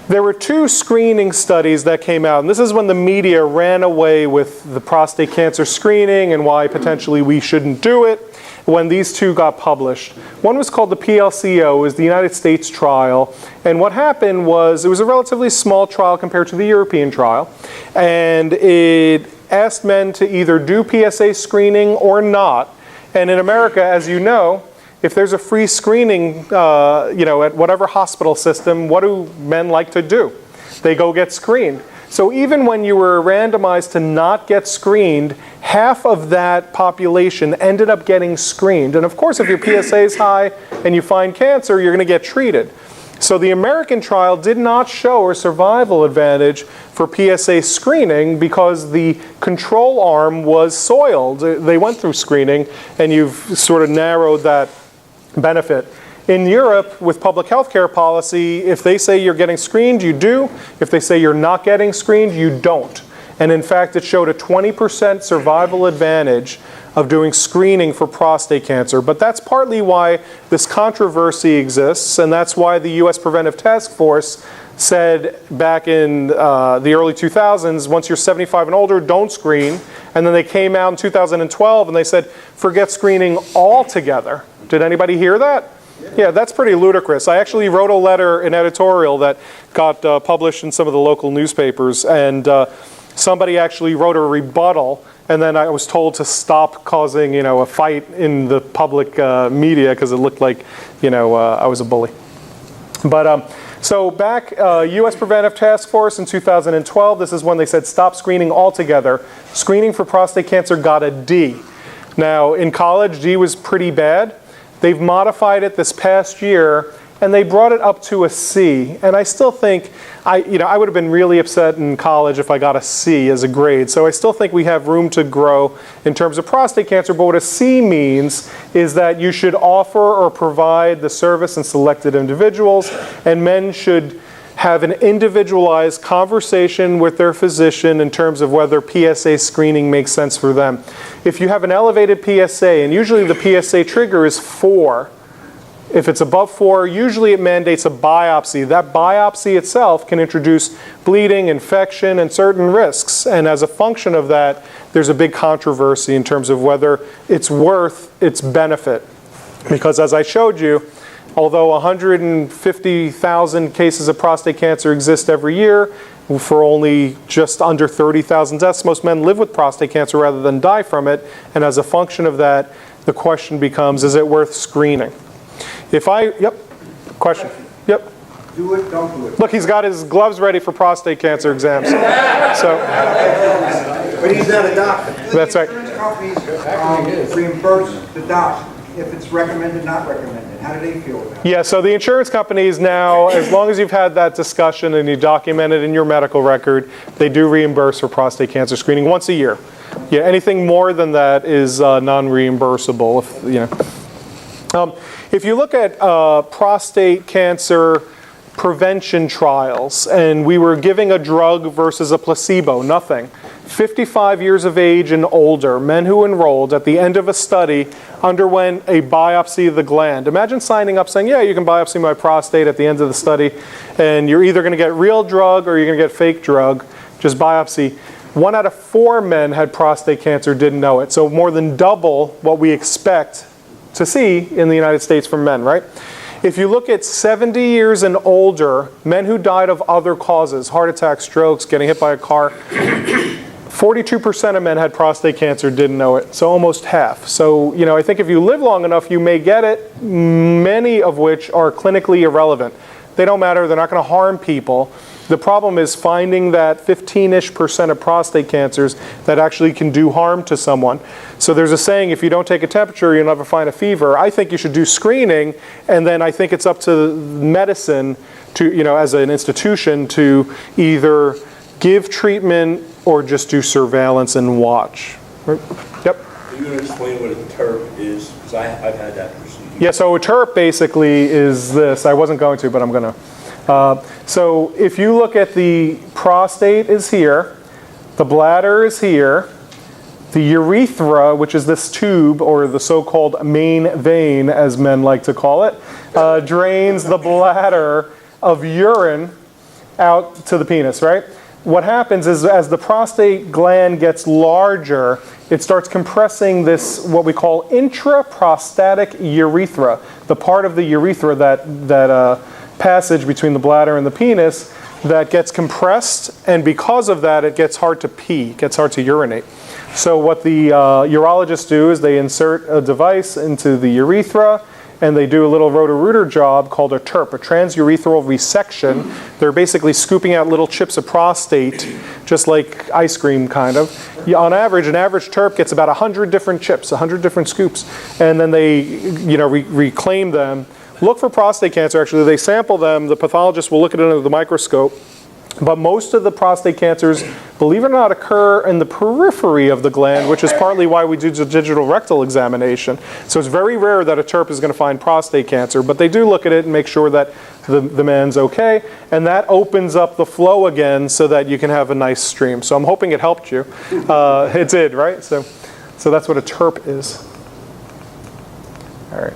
There were 2 screening studies that came out, and this is when the media ran away with the prostate cancer screening and why potentially we shouldn't do it, when these 2 got published. One was called the PLCO, it was the United States trial, and what happened was, it was a relatively small trial compared to the European trial, and it asked men to either do PSA screening or not. And in America, as you know, if there's a free screening, at whatever hospital system, what do men like to do? They go get screened. So even when you were randomized to not get screened, half of that population ended up getting screened. And of course, if your PSA is high and you find cancer, you're going to get treated. So the American trial did not show a survival advantage for PSA screening because the control arm was soiled. They went through screening, and you've sort of narrowed that benefit. In Europe, with public health care policy, if they say you're getting screened, you do. If they say you're not getting screened, you don't. And in fact, it showed a 20% survival advantage of doing screening for prostate cancer. But that's partly why this controversy exists, and that's why the U.S. Preventive Task Force said back in the early 2000s, once you're 75 and older, don't screen. And then they came out in 2012 and they said, forget screening altogether. Did anybody hear that? Yeah, that's pretty ludicrous. I actually wrote a letter, an editorial that got published in some of the local newspapers, and somebody actually wrote a rebuttal, and then I was told to stop causing, a fight in the public media because it looked like, I was a bully. But so back, U.S. Preventive Task Force in 2012, this is when they said stop screening altogether. Screening for prostate cancer got a D. Now, in college, D was pretty bad. They've modified it this past year, and they brought it up to a C. And I still think, I would have been really upset in college if I got a C as a grade. So I still think we have room to grow in terms of prostate cancer. But what a C means is that you should offer or provide the service in selected individuals, and men should have an individualized conversation with their physician in terms of whether PSA screening makes sense for them. If you have an elevated PSA, and usually the PSA trigger is 4, if it's above 4, usually it mandates a biopsy. That biopsy itself can introduce bleeding, infection, and certain risks. And as a function of that, there's a big controversy in terms of whether it's worth its benefit. Because as I showed you, although 150,000 cases of prostate cancer exist every year, for only just under 30,000 deaths, most men live with prostate cancer rather than die from it. And as a function of that, the question becomes, is it worth screening? Question. Yep. Do it, don't do it. Look, he's got his gloves ready for prostate cancer exams. So. But he's not a doctor. That's right. Insurance companies reimburse the doc if it's recommended, not recommended. How do they feel about it? Yeah, so the insurance companies now, as long as you've had that discussion and you document it in your medical record, they do reimburse for prostate cancer screening once a year. Yeah, anything more than that is non-reimbursable. If you look at prostate cancer prevention trials, and we were giving a drug versus a placebo, nothing. 55 years of age and older, men who enrolled at the end of a study underwent a biopsy of the gland. Imagine signing up saying, yeah, you can biopsy my prostate at the end of the study, and you're either going to get real drug or you're going to get fake drug, just biopsy. 1 out of 4 men had prostate cancer, didn't know it. So more than double what we expect to see in the United States from men, right? If you look at 70 years and older, men who died of other causes, heart attacks, strokes, getting hit by a car, 42% of men had prostate cancer, didn't know it, so almost half. So, I think if you live long enough, you may get it, many of which are clinically irrelevant. They don't matter, they're not going to harm people. The problem is finding that 15-ish% of prostate cancers that actually can do harm to someone. So there's a saying, if you don't take a temperature, you'll never find a fever. I think you should do screening, and then I think it's up to medicine to, as an institution, to either give treatment or just do surveillance and watch. Right? Yep. Are you going to explain what a TERP is? Because I've had that procedure. Yeah, so a TERP basically is this. I wasn't going to, but I'm going to. So if you look at the prostate is here, the bladder is here, the urethra, which is this tube, or the so-called main vein, as men like to call it, drains the bladder of urine out to the penis, right? What happens is as the prostate gland gets larger, it starts compressing this, what we call intraprostatic urethra, the part of the urethra that passage between the bladder and the penis that gets compressed, and because of that, it gets hard to pee, gets hard to urinate. So what the urologists do is they insert a device into the urethra, and they do a little roto-rooter job called a TERP, a transurethral resection. They're basically scooping out little chips of prostate, just like ice cream, kind of. On average, an average TERP gets about 100 different chips, 100 different scoops, and then they, reclaim them. Look for prostate cancer, actually. They sample them. The pathologist will look at it under the microscope. But most of the prostate cancers, believe it or not, occur in the periphery of the gland, which is partly why we do the digital rectal examination. So it's very rare that a TERP is going to find prostate cancer, but they do look at it and make sure that the man's okay, and that opens up the flow again so that you can have a nice stream. So I'm hoping it helped you. It did, right? So that's what a TERP is. All right.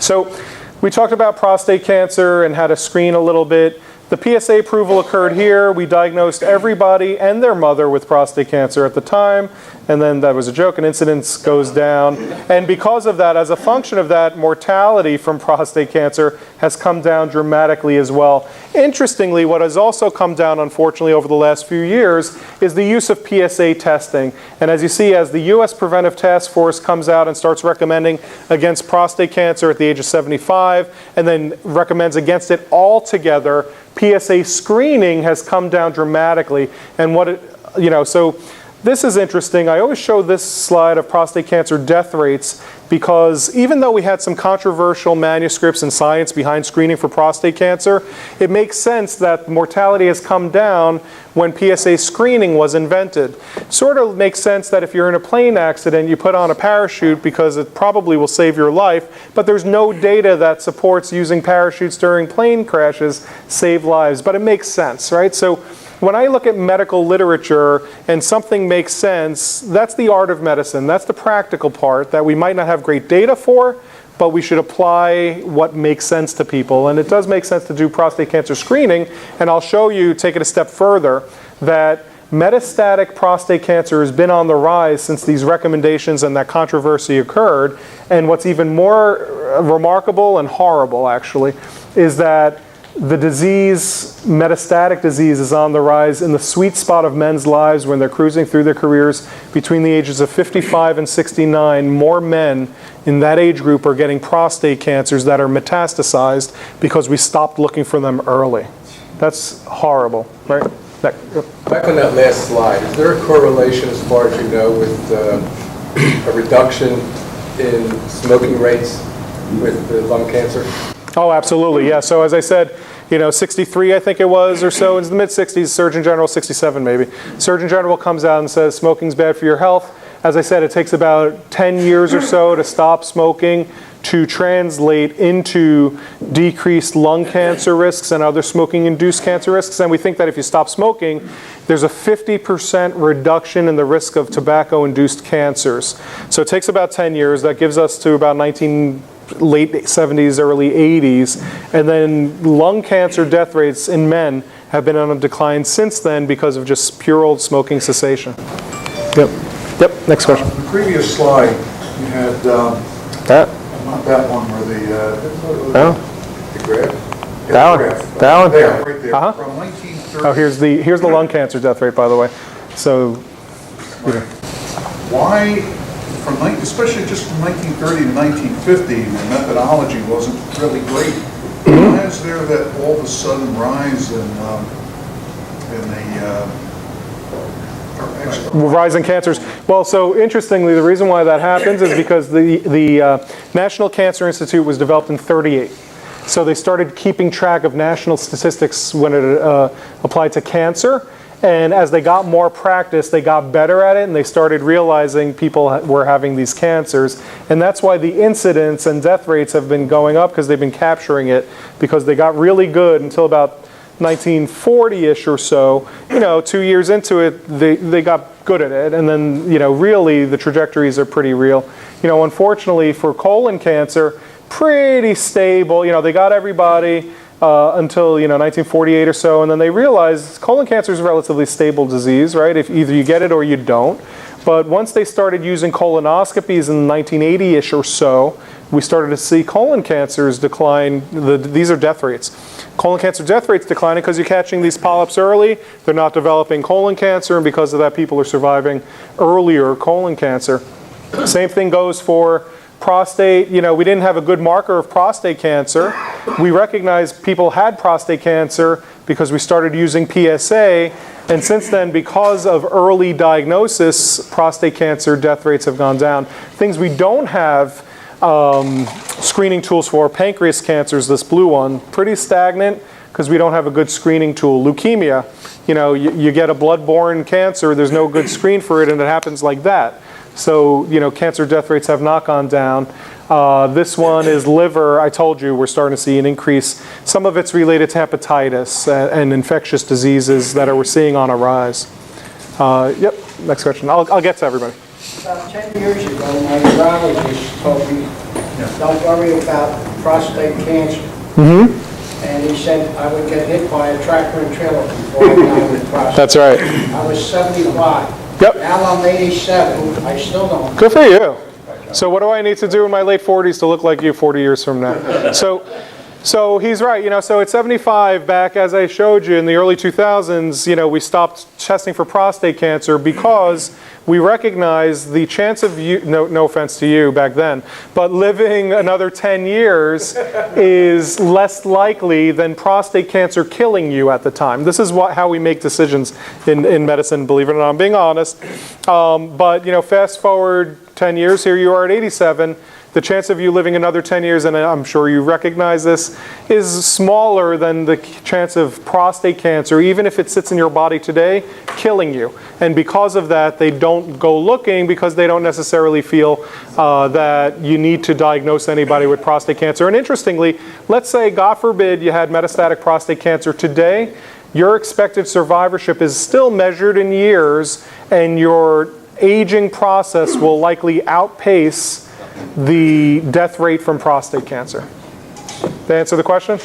So we talked about prostate cancer and how to screen a little bit. The PSA approval occurred here. We diagnosed everybody and their mother with prostate cancer at the time, and then that was a joke, and incidence goes down. And because of that, as a function of that, mortality from prostate cancer has come down dramatically as well. Interestingly, what has also come down, unfortunately, over the last few years is the use of PSA testing. And as you see, as the U.S. Preventive Task Force comes out and starts recommending against prostate cancer at the age of 75, and then recommends against it altogether, PSA screening has come down dramatically. And so this is interesting. I always show this slide of prostate cancer death rates because even though we had some controversial manuscripts in science behind screening for prostate cancer, it makes sense that mortality has come down when PSA screening was invented. Sort of makes sense that if you're in a plane accident, you put on a parachute because it probably will save your life, but there's no data that supports using parachutes during plane crashes save lives, but it makes sense, right? So when I look at medical literature and something makes sense, that's the art of medicine. That's the practical part that we might not have great data for, but we should apply what makes sense to people. And it does make sense to do prostate cancer screening, and I'll show you, take it a step further, that metastatic prostate cancer has been on the rise since these recommendations and that controversy occurred. And what's even more remarkable and horrible, actually, is that the disease, metastatic disease, is on the rise in the sweet spot of men's lives when they're cruising through their careers between the ages of 55 and 69. More men in that age group are getting prostate cancers that are metastasized because we stopped looking for them early. That's horrible, right? Back on that last slide, is there a correlation, as far as you know, with a reduction in smoking rates with lung cancer? Oh, absolutely, yeah. So as I said, 63, I think it was, or so, in the mid-60s, Surgeon General, 67 maybe. Surgeon General comes out and says smoking's bad for your health. As I said, it takes about 10 years or so to stop smoking to translate into decreased lung cancer risks and other smoking-induced cancer risks. And we think that if you stop smoking, there's a 50% reduction in the risk of tobacco-induced cancers. So it takes about 10 years. That gives us to about late 70s, early 80s. And then lung cancer death rates in men have been on a decline since then because of just pure old smoking cessation. Yep, next question. The previous slide, you had, That? not that one where the graph. That one? That one? There, right there. Uh-huh. From 1930. Oh, here's the lung cancer death rate, by the way. So, Why, especially just from 1930 to 1950, the methodology wasn't really great. Why is there that all of a sudden rise in rise in cancers. Well, so interestingly, the reason why that happens is because the National Cancer Institute was developed in '38. So they started keeping track of national statistics when it applied to cancer. And as they got more practice, they got better at it, and they started realizing people were having these cancers. And that's why the incidence and death rates have been going up, because they've been capturing it, because they got really good until about 1940-ish or so. 2 years into it, they got good at it. And then, really the trajectories are pretty real. Unfortunately for colon cancer, pretty stable. They got everybody until 1948 or so, and then they realized colon cancer is a relatively stable disease, right? If either you get it or you don't. But once they started using colonoscopies in 1980-ish or so, we started to see colon cancers decline. These are death rates. Colon cancer death rates declining because you're catching these polyps early. They're not developing colon cancer, and because of that, people are surviving earlier colon cancer. Same thing goes for prostate. We didn't have a good marker of prostate cancer. We recognized people had prostate cancer because we started using PSA. And since then, because of early diagnosis, prostate cancer death rates have gone down. Things we don't have screening tools for: pancreas cancers, this blue one, pretty stagnant because we don't have a good screening tool. Leukemia, you get a blood-borne cancer, there's no good screen for it, and it happens like that. So, cancer death rates have not gone down. This one is liver. I told you we're starting to see an increase. Some of it's related to hepatitis and infectious diseases that we're seeing on a rise. Yep, next question. I'll get to everybody. About 10 years ago, my urologist told me, don't worry about prostate cancer. And he said I would get hit by a tractor and trailer before I died with prostate. That's right. I was 75. Yep. Now I'm 87. I still don't. Good for you. So what do I need to do in my late 40s to look like you 40 years from now? So he's right. So at 75, back as I showed you in the early 2000s, we stopped testing for prostate cancer because we recognized the chance of you, no offense to you back then, but living another 10 years is less likely than prostate cancer killing you at the time. This is how we make decisions in medicine, believe it or not. I'm being honest. But fast forward 10 years, here you are at 87. The chance of you living another 10 years, and I'm sure you recognize this, is smaller than the chance of prostate cancer, even if it sits in your body today, killing you. And because of that, they don't go looking because they don't necessarily feel that you need to diagnose anybody with prostate cancer. And interestingly, let's say, God forbid, you had metastatic prostate cancer today, your expected survivorship is still measured in years, and your aging process will likely outpace the death rate from prostate cancer. Did I answer the question?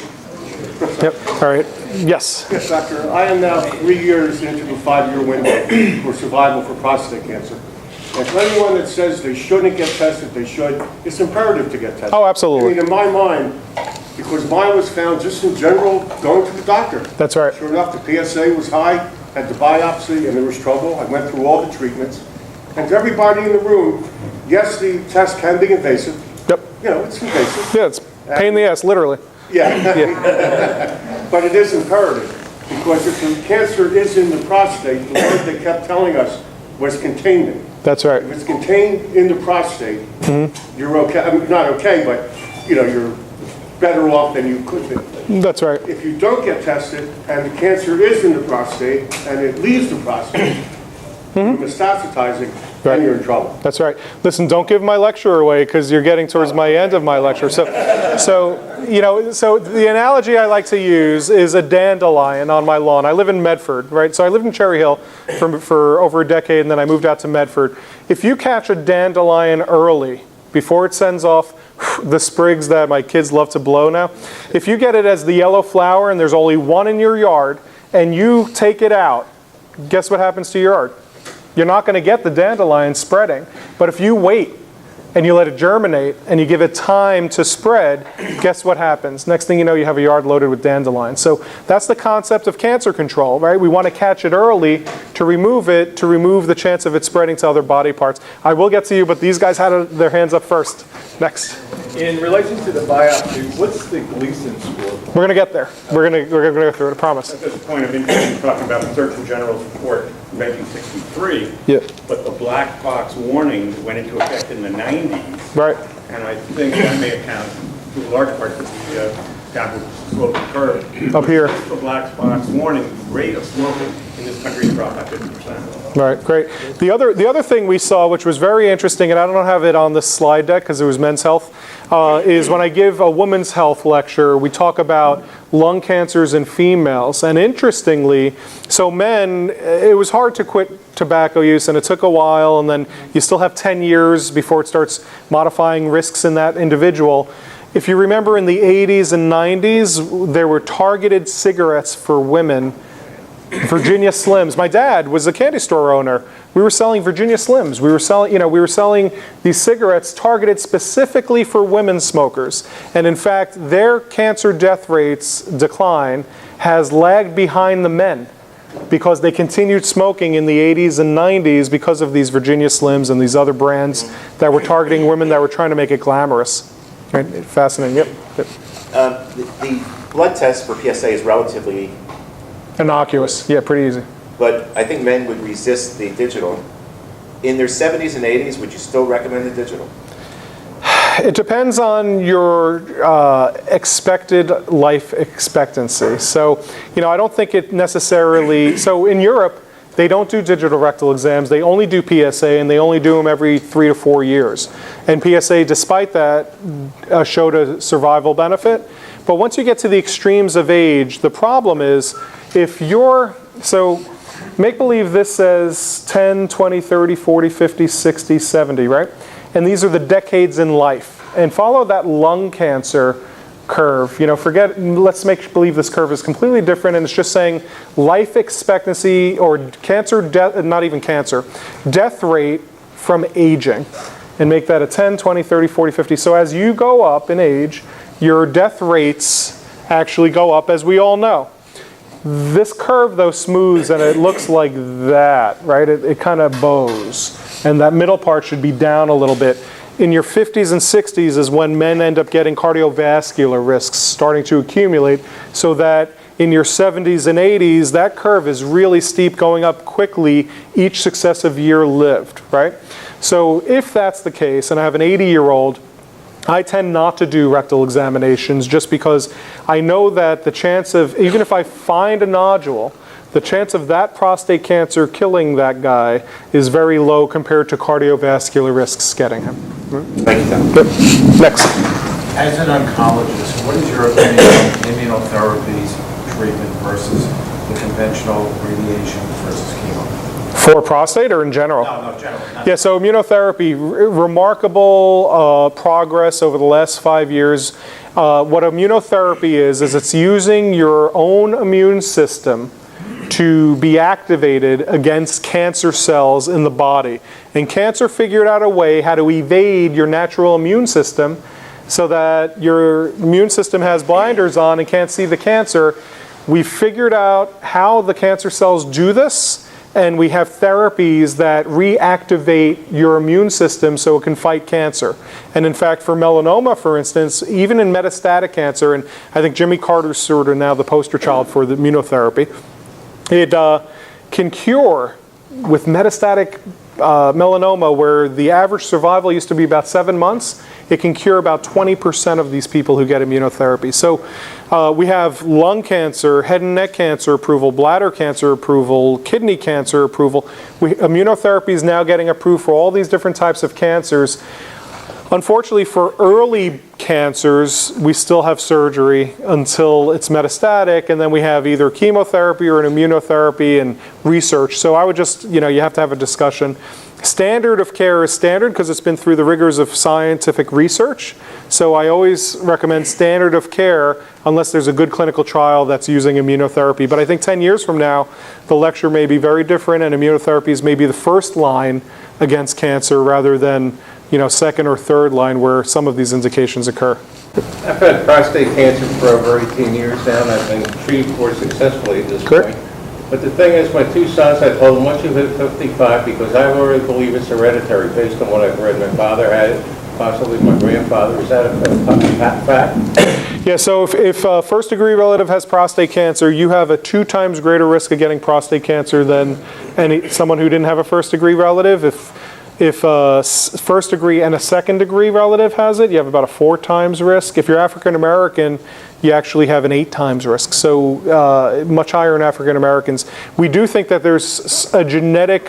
Yep. All right. Yes. Yes, doctor. I am now 3 years into the 5-year window for survival for prostate cancer. And for anyone that says they shouldn't get tested, they should, it's imperative to get tested. Oh, absolutely. I mean, in my mind, because mine was found just in general going to the doctor. That's right. Sure enough, the PSA was high, had the biopsy, and there was trouble. I went through all the treatments. And to everybody in the room, yes, the test can be invasive. Yep. It's invasive. Yeah, it's pain in the ass, literally. Yeah. But it is imperative, because if the cancer is in the prostate, the word they kept telling us was containment. That's right. If it's contained in the prostate, you're okay. I mean, not okay, but you're better off than you could be. That's right. If you don't get tested and the cancer is in the prostate and it leaves the prostate, metastasizing, then you're in trouble. That's right. Listen, don't give my lecture away because you're getting towards my end of my lecture. So the analogy I like to use is a dandelion on my lawn. I live in Medford, right? So I lived in Cherry Hill for over a decade, and then I moved out to Medford. If you catch a dandelion early, before it sends off the sprigs that my kids love to blow now, if you get it as the yellow flower and there's only one in your yard, and you take it out, guess what happens to your yard? You're not going to get the dandelion spreading. But if you wait and you let it germinate and you give it time to spread, guess what happens? Next thing you know, you have a yard loaded with dandelions. So that's the concept of cancer control, right? We want to catch it early to remove the chance of it spreading to other body parts. I will get to you, but these guys had their hands up first. Next. In relation to the biopsy, what's the Gleason score? We're going to get there. We're going to go through it, I promise. That's just a point of interest, you're talking about the Surgeon General's report in 1963. Yeah. But the black box warning went into effect in the 90s. Right. And I think that may account to a large part for the downward sloping curve. Up here. The black box warning rate of smoking in this country has dropped by 50%. Right, great. The other thing we saw, which was very interesting, and I don't have it on the slide deck because it was Men's Health, is when I give a women's health lecture, we talk about lung cancers in females. And interestingly, so men, it was hard to quit tobacco use, and it took a while, and then you still have 10 years before it starts modifying risks in that individual. If you remember in the 80s and 90s, there were targeted cigarettes for women. Virginia Slims. My dad was a candy store owner. We were selling Virginia Slims. We were selling these cigarettes targeted specifically for women smokers. And in fact, their cancer death rates decline has lagged behind the men because they continued smoking in the 80s and 90s because of these Virginia Slims and these other brands that were targeting women that were trying to make it glamorous. Right? Fascinating. Yep. The blood test for PSA is relatively innocuous. Yeah, pretty easy. But I think men would resist the digital. In their 70s and 80s, would you still recommend the digital? It depends on your expected life expectancy. So, I don't think it necessarily... So in Europe, they don't do digital rectal exams. They only do PSA, and they only do them every 3 to 4 years. And PSA, despite that, showed a survival benefit. But once you get to the extremes of age, the problem is if you're... So make believe this says 10, 20, 30, 40, 50, 60, 70, right? And these are the decades in life. And follow that lung cancer curve. Let's make believe this curve is completely different, and it's just saying life expectancy or cancer death, not even cancer, death rate from aging. And make that a 10, 20, 30, 40, 50. So as you go up in age, your death rates actually go up, as we all know. This curve, though, smooths, and it looks like that, right? It kind of bows. And that middle part should be down a little bit. In your 50s and 60s is when men end up getting cardiovascular risks starting to accumulate, so that in your 70s and 80s, that curve is really steep, going up quickly each successive year lived, right? So if that's the case, and I have an 80-year-old, I tend not to do rectal examinations just because I know that the chance of, even if I find a nodule, the chance of that prostate cancer killing that guy is very low compared to cardiovascular risks getting him. Thank you, Tom. Yep. Next. As an oncologist, what is your opinion on immunotherapies treatment versus the conventional radiation versus chemo? For prostate or in general? No, general. Yeah, so immunotherapy, remarkable progress over the last 5 years. What immunotherapy is it's using your own immune system to be activated against cancer cells in the body. And cancer figured out a way how to evade your natural immune system so that your immune system has blinders on and can't see the cancer. We figured out how the cancer cells do this, and we have therapies that reactivate your immune system so it can fight cancer. And in fact, for melanoma, for instance, even in metastatic cancer, and I think Jimmy Carter's sort of now the poster child for the immunotherapy, it can cure with metastatic melanoma, where the average survival used to be about 7 months, it can cure about 20% of these people who get immunotherapy. So we have lung cancer, head and neck cancer approval, bladder cancer approval, kidney cancer approval. Immunotherapy is now getting approved for all these different types of cancers. Unfortunately, for early cancers, we still have surgery until it's metastatic, and then we have either chemotherapy or an immunotherapy and research. So I would just, you have to have a discussion. Standard of care is standard because it's been through the rigors of scientific research. So I always recommend standard of care unless there's a good clinical trial that's using immunotherapy. But I think 10 years from now, the lecture may be very different, and immunotherapies may be the first line against cancer rather than second or third line where some of these indications occur. I've had prostate cancer for over 18 years now, and I've been treated for it successfully at this point. But the thing is, my two sons, I told them, once you hit 55, because I already believe it's hereditary based on what I've read. My father had it, possibly my grandfather. Is that a fact? Yeah, so if a first-degree relative has prostate cancer, you have a 2 times greater risk of getting prostate cancer than someone who didn't have a first-degree relative. If a first-degree and a second-degree relative has it, you have about a 4 times risk. If you're African American, you actually have an 8 times risk. So much higher in African Americans. We do think that there's a genetic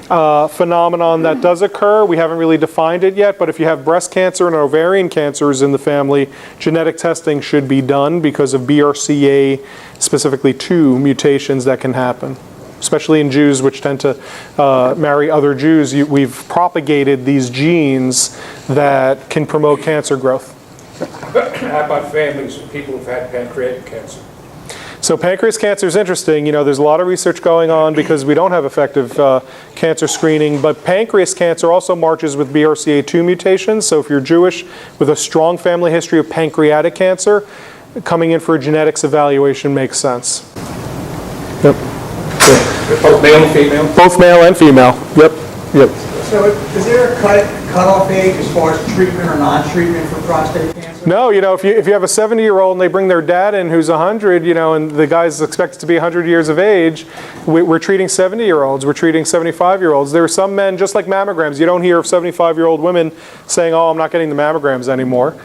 phenomenon that does occur. We haven't really defined it yet, but if you have breast cancer and ovarian cancers in the family, genetic testing should be done because of BRCA, specifically 2 mutations that can happen. Especially in Jews, which tend to marry other Jews, we've propagated these genes that can promote cancer growth. How about families of people who've had pancreatic cancer? So pancreas cancer is interesting. There's a lot of research going on because we don't have effective cancer screening, but pancreas cancer also marches with BRCA2 mutations. So if you're Jewish with a strong family history of pancreatic cancer, coming in for a genetics evaluation makes sense. Yep. Both male and female? Both male and female. Yep. So is there a cutoff age as far as treatment or non-treatment for prostate cancer? No, if you have a 70-year-old and they bring their dad in who's 100, and the guy's expected to be 100 years of age, we're treating 70-year-olds, we're treating 75-year-olds. There are some men, just like mammograms, you don't hear of 75-year-old women saying, oh, I'm not getting the mammograms anymore.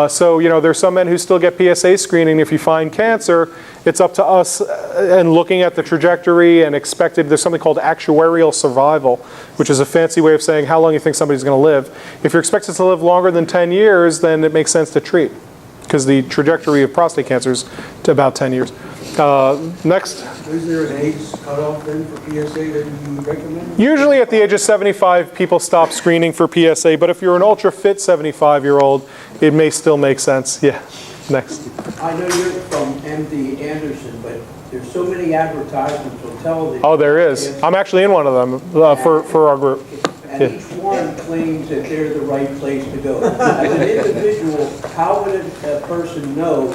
So, there's some men who still get PSA screening. If you find cancer, it's up to us and looking at the trajectory and expected, there's something called actuarial survival, which is a fancy way of saying how long you think somebody's going to live. If you're expected to live longer than 10 years, then it makes sense to treat because the trajectory of prostate cancer is to about 10 years. Next. Is there an age cutoff then for PSA that you recommend? Usually at the age of 75, people stop screening for PSA, but if you're an ultra-fit 75-year-old, it may still make sense. Yeah. Next. I know you're from MD Anderson, but there's so many advertisements on television. Oh, there is. I'm actually in one of them for our group. And each one claims that they're the right place to go. As an individual, how would a person know?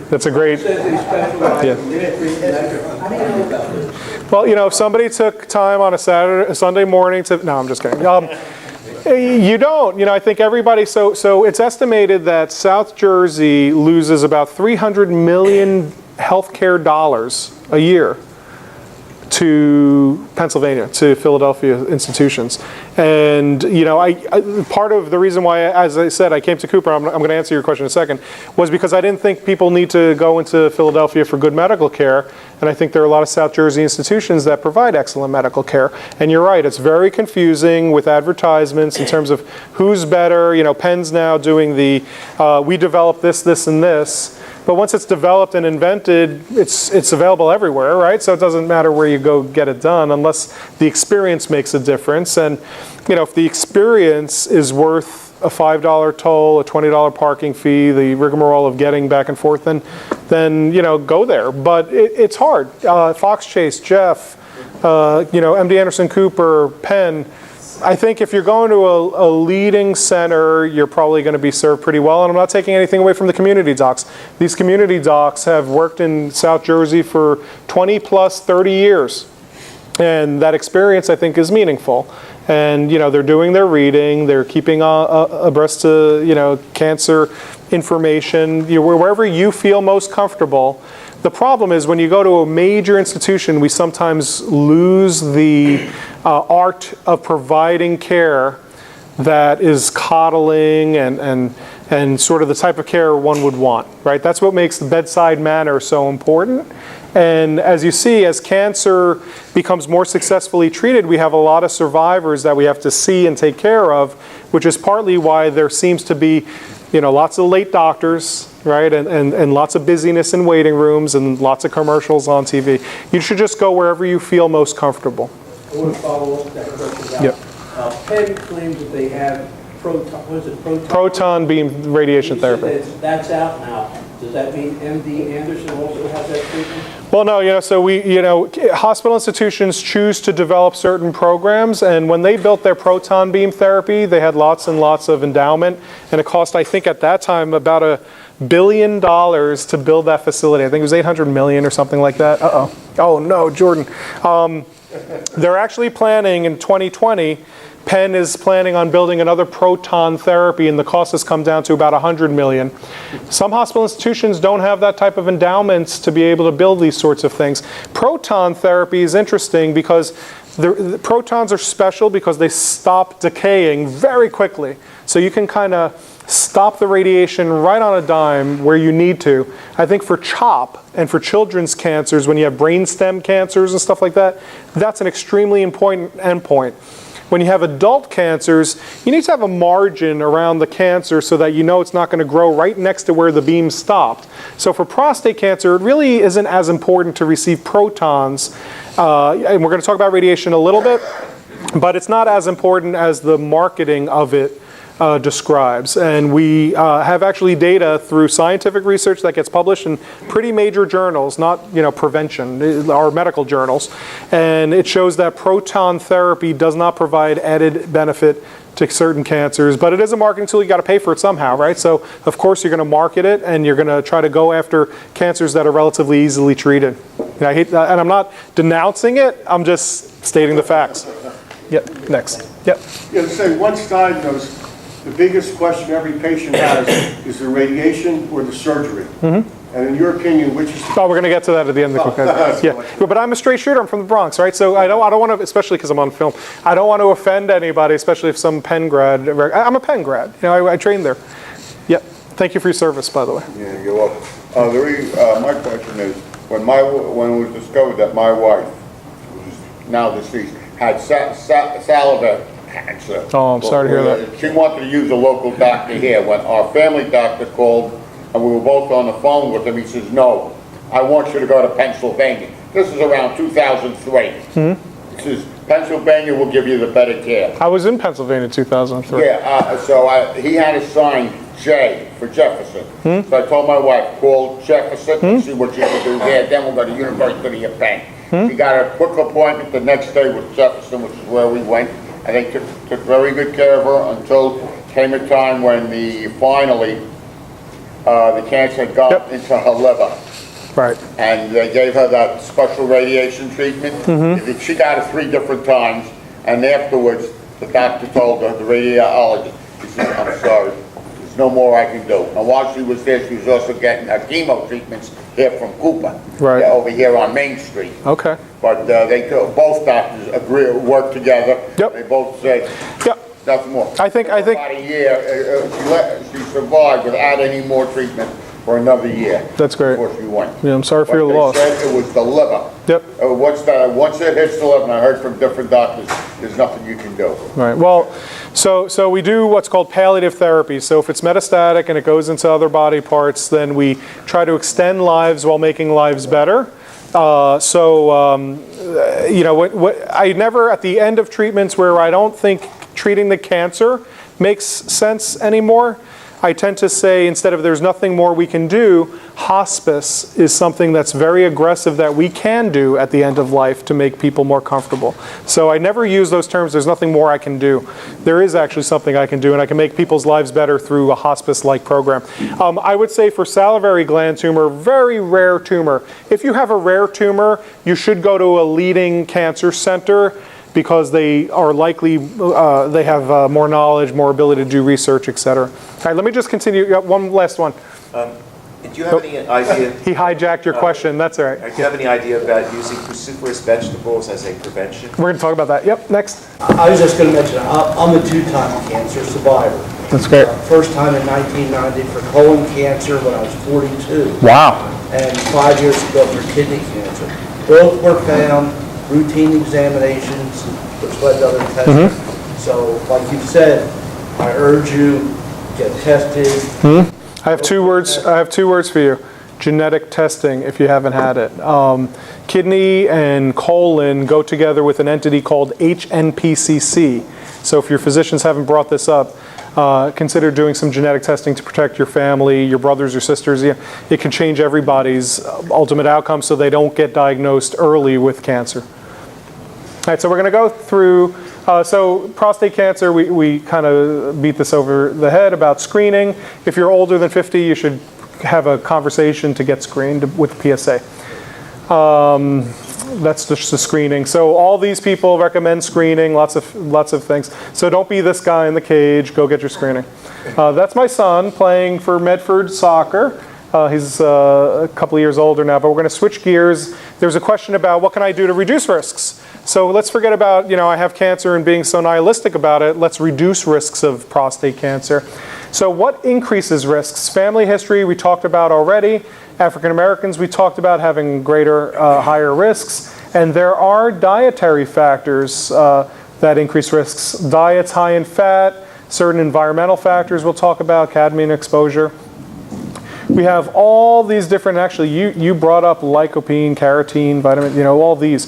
That's a great. Says they specialize in this, how do you know about this? Well, if somebody took time on a Sunday morning to. No, I'm just kidding. You don't. I think everybody. So it's estimated that South Jersey loses about $300 million healthcare dollars a year to Pennsylvania, to Philadelphia institutions. And, part of the reason why, as I said, I came to Cooper, I'm going to answer your question in a second, was because I didn't think people need to go into Philadelphia for good medical care. And I think there are a lot of South Jersey institutions that provide excellent medical care. And you're right, it's very confusing with advertisements in terms of who's better. Penn's now doing we developed this, and this. But once it's developed and invented, it's available everywhere, right? So it doesn't matter where you go get it done unless the experience makes a difference. And, if the experience is worth a $5 toll, a $20 parking fee, the rigmarole of getting back and forth, then go there. But it's hard. Fox Chase, Jeff, MD Anderson Cooper, Penn. I think if you're going to a leading center, you're probably going to be served pretty well. And I'm not taking anything away from the community docs. These community docs have worked in South Jersey for 20 plus 30 years. And that experience, I think, is meaningful. And, they're doing their reading. They're keeping abreast to, cancer information. Wherever you feel most comfortable, The problem is when you go to a major institution, we sometimes lose the art of providing care that is coddling and sort of the type of care one would want, right? That's what makes the bedside manner so important. And as you see, as cancer becomes more successfully treated, we have a lot of survivors that we have to see and take care of, which is partly why there seems to be, lots of late doctors, right? And lots of busyness in waiting rooms and lots of commercials on TV. You should just go wherever you feel most comfortable. I want to follow up that question. Yep. Penn claims that they have proton. Proton beam radiation therapy. That's out now. Does that mean MD Anderson also has that treatment? Well, no, so hospital institutions choose to develop certain programs, and when they built their proton beam therapy, they had lots and lots of endowment, and it cost, I think at that time, about $1 billion to build that facility. I think it was 800 million or something like that. Oh no, Jordan. They're actually planning in 2020, Penn is planning on building another proton therapy, and the cost has come down to about 100 million. Some hospital institutions don't have that type of endowments to be able to build these sorts of things. Proton therapy is interesting because the protons are special because they stop decaying very quickly. So you can kind of stop the radiation right on a dime where you need to. I think for CHOP and for children's cancers, when you have brainstem cancers and stuff like that, that's an extremely important endpoint. When you have adult cancers, you need to have a margin around the cancer so that you know it's not going to grow right next to where the beam stopped. So for prostate cancer, it really isn't as important to receive protons. And we're going to talk about radiation a little bit, but it's not as important as the marketing of it describes. And we have actually data through scientific research that gets published in pretty major journals, not prevention, our medical journals. And it shows that proton therapy does not provide added benefit to certain cancers, but it is a marketing tool. You got to pay for it somehow, right? So of course you're going to market it, and you're going to try to go after cancers that are relatively easily treated. And I hate that, and I'm not denouncing it. I'm just stating the facts. Yep. Next. Yep. Yeah, say once diagnosed, the biggest question every patient has is the radiation or the surgery. Mm-hmm. And in your opinion, which is... Oh, we're going to get to that at the end of the conversation. Yeah, but I'm a straight shooter. I'm from the Bronx, right? So I don't want to, especially because I'm on film, I don't want to offend anybody, especially if some Penn grad... I'm a Penn grad. I trained there. Yep. Thank you for your service, by the way. Yeah, you're welcome. My question is, when it was discovered that my wife, who's now deceased, had salivary cancer. Oh, I'm sorry to hear that. She wanted to use a local doctor here. When our family doctor called, and we were both on the phone with him, he says, no, I want you to go to Pennsylvania. This is around 2003. Mm-hmm. He says, Pennsylvania will give you the better care. I was in Pennsylvania in 2003. Yeah, so he had to sign J for Jefferson. Mm-hmm. So I told my wife, call Jefferson and see what you can do there. Then we'll go to University of Penn. Mm-hmm. We got a quick appointment the next day with Jefferson, which is where we went. And they took very good care of her until came a time when finally the cancer had gone into her liver. Right. And they gave her that special radiation treatment. Mm-hmm. She got it 3 different times. And afterwards, the doctor told her, the radiologist, he said, I'm sorry, there's no more I can do. And while she was there, she was also getting chemo treatments here from Cooper. Right. Over here on Main Street. Okay. But both doctors worked together. Yep. They both said, nothing more. I think about a year, she survived without any more treatment for another year. That's great. Before she went. Yeah, I'm sorry for your loss. They said it was the liver. Yep. Once it hits the liver, and I heard from different doctors, there's nothing you can do. Right. Well, so we do what's called palliative therapy. So if it's metastatic and it goes into other body parts, then we try to extend lives while making lives better. I never, at the end of treatments where I don't think treating the cancer makes sense anymore, I tend to say, instead of there's nothing more we can do, hospice is something that's very aggressive that we can do at the end of life to make people more comfortable. So I never use those terms, there's nothing more I can do. There is actually something I can do, and I can make people's lives better through a hospice-like program. I would say for salivary gland tumor, very rare tumor. If you have a rare tumor, you should go to a leading cancer center, because they are likely, they have more knowledge, more ability to do research, et cetera. All right, let me just continue. One last one. Do you have any idea? He hijacked your question, that's all right. Do you have any idea about using cruciferous vegetables as a prevention? We're going to talk about that. Yep, next. I was just going to mention, I'm a two-time cancer survivor. That's great. First time in 1990 for colon cancer when I was 42. Wow. And 5 years ago for kidney cancer. Both were found, routine examinations, which led to other tests. So, like you said, I urge you, get tested. I have two words for you. Genetic testing, if you haven't had it. Kidney and colon go together with an entity called HNPCC. So if your physicians haven't brought this up, consider doing some genetic testing to protect your family, your brothers, your sisters. It can change everybody's ultimate outcome so they don't get diagnosed early with cancer. All right, so we're going to go through, so prostate cancer, we kind of beat this over the head about screening. If you're older than 50, you should have a conversation to get screened with PSA. That's just the screening. So all these people recommend screening, lots of things. So don't be this guy in the cage, go get your screening. That's my son playing for Medford soccer. He's a couple of years older now, but we're going to switch gears. There's a question about what can I do to reduce risks? So let's forget about, I have cancer and being so nihilistic about it. Let's reduce risks of prostate cancer. So what increases risks? Family history, we talked about already. African Americans, we talked about having higher risks. And there are dietary factors that increase risks. Diets high in fat, certain environmental factors we'll talk about, cadmium exposure. We have all these different, actually, you brought up lycopene, carotene, vitamin, all these.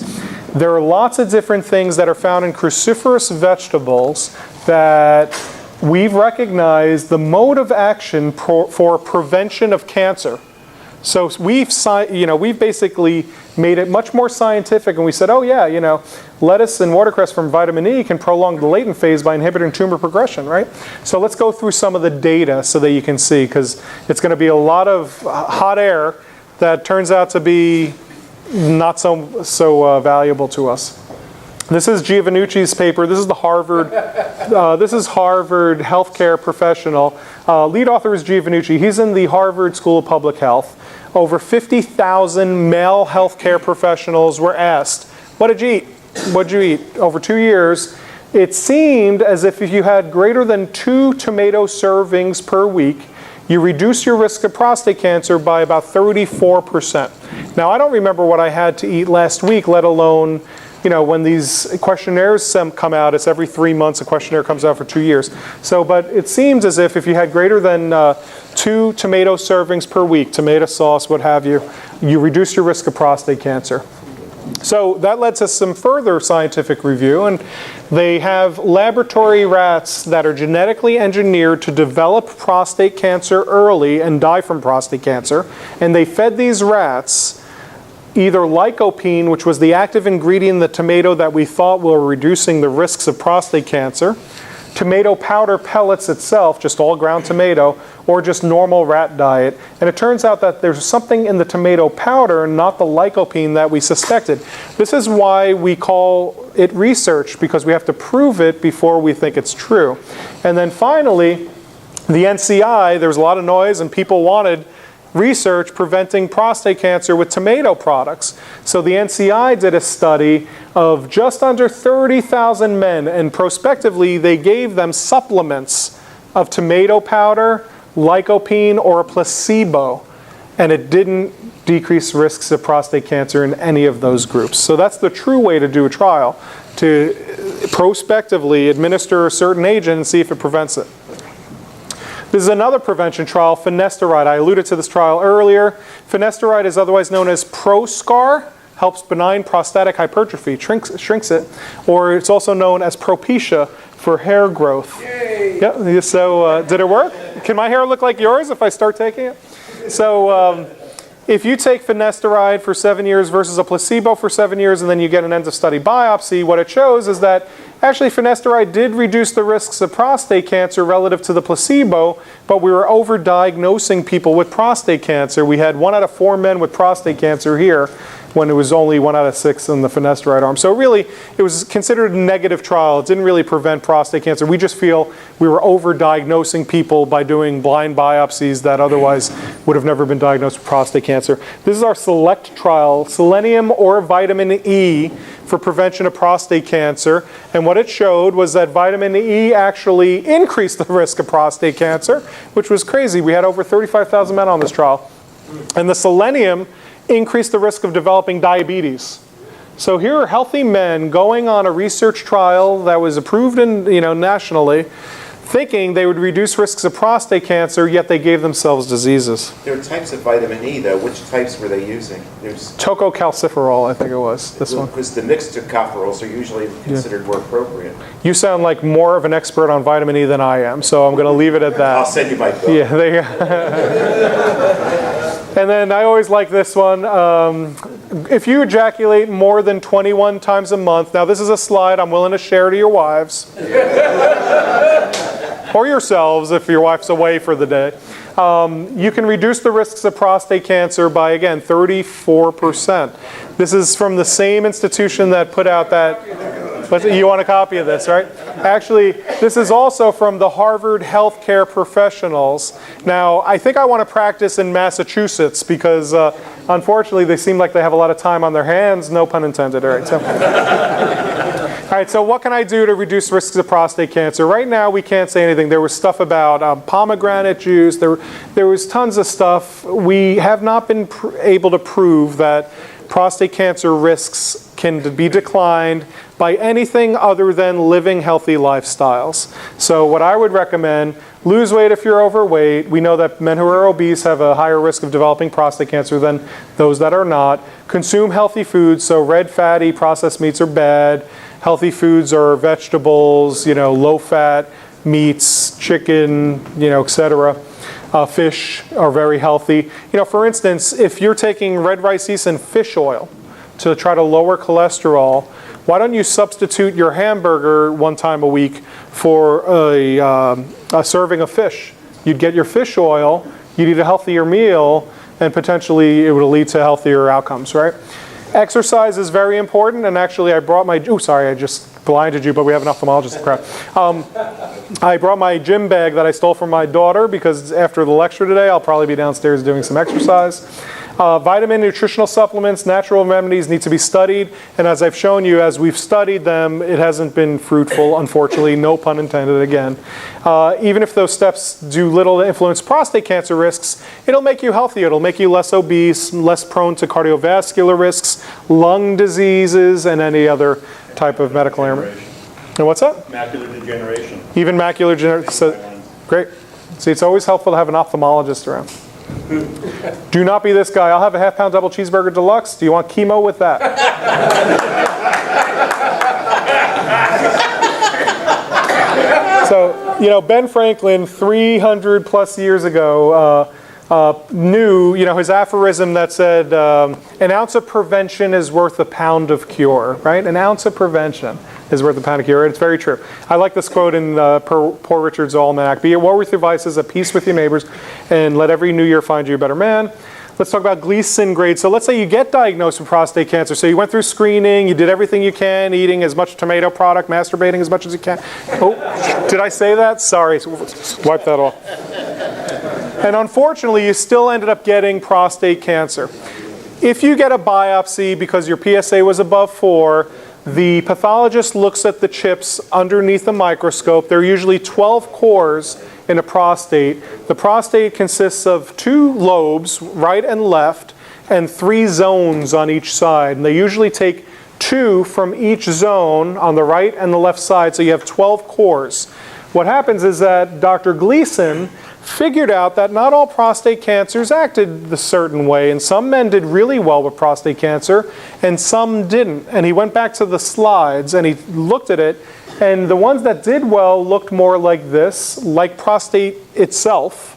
There are lots of different things that are found in cruciferous vegetables that we've recognized the mode of action for prevention of cancer. So we've basically made it much more scientific, and we said, oh yeah, lettuce and watercress from vitamin E can prolong the latent phase by inhibiting tumor progression, right? So let's go through some of the data so that you can see, because it's going to be a lot of hot air that turns out to be not so valuable to us. This is Giovannucci's paper. This is the Harvard. This is Harvard healthcare professional. Lead author is Giovannucci. He's in the Harvard School of Public Health. Over 50,000 male healthcare professionals were asked, "What did you eat? What did you eat?" Over 2 years, it seemed as if you had greater than 2 tomato servings per week, you reduce your risk of prostate cancer by about 34%. Now, I don't remember what I had to eat last week, let alone, when these questionnaires come out, it's every 3 months a questionnaire comes out for 2 years. So, but it seems as if you had greater than 2 tomato servings per week, tomato sauce, what have you, you reduce your risk of prostate cancer. So that led to some further scientific review, and they have laboratory rats that are genetically engineered to develop prostate cancer early and die from prostate cancer, and they fed these rats either lycopene, which was the active ingredient in the tomato that we thought were reducing the risks of prostate cancer, tomato powder pellets itself, just all ground tomato, or just normal rat diet. And it turns out that there's something in the tomato powder, not the lycopene that we suspected. This is why we call it research, because we have to prove it before we think it's true. And then finally, the NCI, there was a lot of noise and people wanted research preventing prostate cancer with tomato products. So the NCI did a study of just under 30,000 men, and prospectively they gave them supplements of tomato powder, lycopene, or a placebo, and it didn't decrease risks of prostate cancer in any of those groups. So that's the true way to do a trial, to prospectively administer a certain agent and see if it prevents it. This is another prevention trial, finasteride. I alluded to this trial earlier. Finasteride is otherwise known as Proscar, helps benign prostatic hypertrophy, shrinks it, or it's also known as Propecia for hair growth. Yay! Yeah, so did it work? Can my hair look like yours if I start taking it? So if you take finasteride for 7 years versus a placebo for 7 years, and then you get an end-of-study biopsy, what it shows is that actually finasteride did reduce the risks of prostate cancer relative to the placebo, but we were overdiagnosing people with prostate cancer. We had 1 out of 4 men with prostate cancer here, when it was only 1 out of 6 in the finasteride arm. So really, it was considered a negative trial. It didn't really prevent prostate cancer. We just feel we were over-diagnosing people by doing blind biopsies that otherwise would have never been diagnosed with prostate cancer. This is our SELECT trial, selenium or vitamin E for prevention of prostate cancer. And what it showed was that vitamin E actually increased the risk of prostate cancer, which was crazy. We had over 35,000 men on this trial. And the selenium increased the risk of developing diabetes. So here are healthy men going on a research trial that was approved nationally, thinking they would reduce risks of prostate cancer, yet they gave themselves diseases. There are types of vitamin E, though. Which types were they using? There's Tococalciferol, I think it was, this one. Because the mixed tocopherols are usually considered more appropriate. You sound like more of an expert on vitamin E than I am, so I'm going to leave it at that. I'll send you my book. Yeah, there you go. And then I always like this one. If you ejaculate more than 21 times a month, now this is a slide I'm willing to share to your wives. Or yourselves if your wife's away for the day. You can reduce the risks of prostate cancer by, again, 34%. This is from the same institution that put out that. You want a copy of this, right? Actually, this is also from the Harvard Healthcare Professionals. Now, I think I want to practice in Massachusetts because, unfortunately, they seem like they have a lot of time on their hands. No pun intended. All right. All right, so what can I do to reduce risks of prostate cancer? Right now, we can't say anything. There was stuff about pomegranate juice. There was tons of stuff. We have not been able to prove that prostate cancer risks can be declined by anything other than living healthy lifestyles. So what I would recommend, lose weight if you're overweight. We know that men who are obese have a higher risk of developing prostate cancer than those that are not. Consume healthy foods, so red fatty processed meats are bad. Healthy foods are vegetables, low-fat meats, chicken, etc. Fish are very healthy. For instance, if you're taking red rice yeast and fish oil to try to lower cholesterol, why don't you substitute your hamburger one time a week for a serving of fish? You'd get your fish oil, you'd eat a healthier meal, and potentially it would lead to healthier outcomes, right? Exercise is very important, and actually I brought my, I just blinded you, but we have an ophthalmologist in the crowd. I brought my gym bag that I stole from my daughter because after the lecture today, I'll probably be downstairs doing some exercise. Vitamin nutritional supplements, natural remedies need to be studied, and as I've shown you, as we've studied them, it hasn't been fruitful, unfortunately, no pun intended again. Even if those steps do little to influence prostate cancer risks, it'll make you healthier, it'll make you less obese, less prone to cardiovascular risks, lung diseases, and any other type of medical ailment. And what's that? Macular degeneration. Even macular degeneration. So, great. See, it's always helpful to have an ophthalmologist around. Do not be this guy. I'll have a half-pound double cheeseburger deluxe. Do you want chemo with that? So, Ben Franklin, 300 plus years ago, knew, his aphorism that said, an ounce of prevention is worth a pound of cure, right? An ounce of prevention is worth a pound of cure. It's very true. I like this quote in Poor Richard's Almanac. Be at war with your vices, at peace with your neighbors, and let every new year find you a better man. Let's talk about Gleason grade. So let's say you get diagnosed with prostate cancer. So you went through screening, you did everything you can, eating as much tomato product, masturbating as much as you can. Oh, did I say that? Sorry. Wipe that off. And unfortunately, you still ended up getting prostate cancer. If you get a biopsy because your PSA was above 4, the pathologist looks at the chips underneath the microscope. There are usually 12 cores in a prostate. The prostate consists of 2 lobes, right and left, and 3 zones on each side. And they usually take 2 from each zone on the right and the left side, so you have 12 cores. What happens is that Dr. Gleason figured out that not all prostate cancers acted a certain way, and some men did really well with prostate cancer, and some didn't. And he went back to the slides, and he looked at it, and the ones that did well looked more like this, like prostate itself,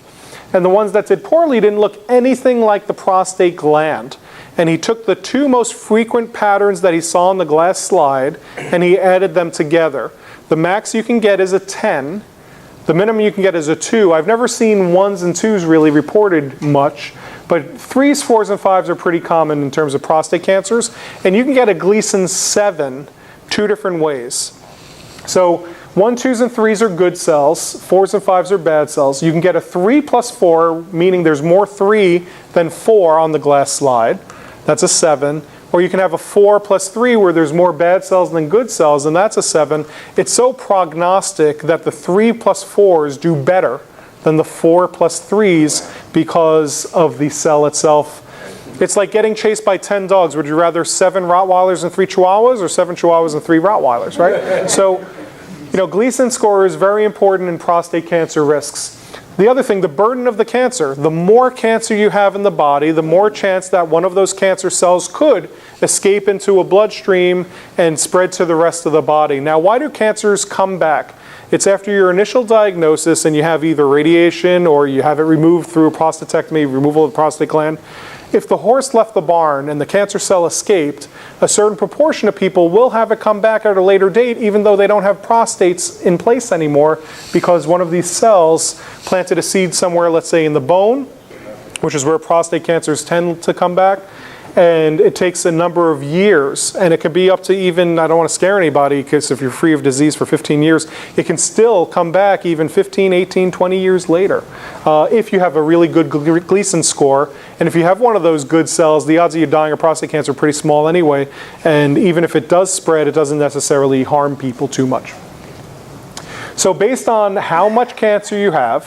and the ones that did poorly didn't look anything like the prostate gland. And he took the 2 most frequent patterns that he saw on the glass slide, and he added them together. The max you can get is a 10. The minimum you can get is a 2. I've never seen 1s and 2s really reported much, But 3s, 4s, and 5s are pretty common in terms of prostate cancers. And you can get a Gleason 7 two different ways. So 1, 2s, and 3s are good cells. 4s and 5s are bad cells. You can get a 3 plus 4, meaning there's more 3 than 4 on the glass slide. That's a 7. Or you can have a 4 plus 3 where there's more bad cells than good cells, and that's a 7. It's so prognostic that the 3 plus 4s do better than the 4 plus 3s because of the cell itself. It's like getting chased by 10 dogs. Would you rather 7 Rottweilers and 3 Chihuahuas or 7 Chihuahuas and 3 Rottweilers, right? So, Gleason score is very important in prostate cancer risks. The other thing, the burden of the cancer. The more cancer you have in the body, the more chance that one of those cancer cells could escape into a bloodstream and spread to the rest of the body. Now, why do cancers come back? It's after your initial diagnosis and you have either radiation or you have it removed through a prostatectomy, removal of the prostate gland. If the horse left the barn and the cancer cell escaped, a certain proportion of people will have it come back at a later date, even though they don't have prostates in place anymore, because one of these cells planted a seed somewhere, let's say in the bone, which is where prostate cancers tend to come back. And it takes a number of years, and it could be up to even, I don't want to scare anybody, because if you're free of disease for 15 years, it can still come back even 15, 18, 20 years later. If you have a really good Gleason score, and if you have one of those good cells, the odds of you dying of prostate cancer are pretty small anyway, and even if it does spread, it doesn't necessarily harm people too much. So based on how much cancer you have,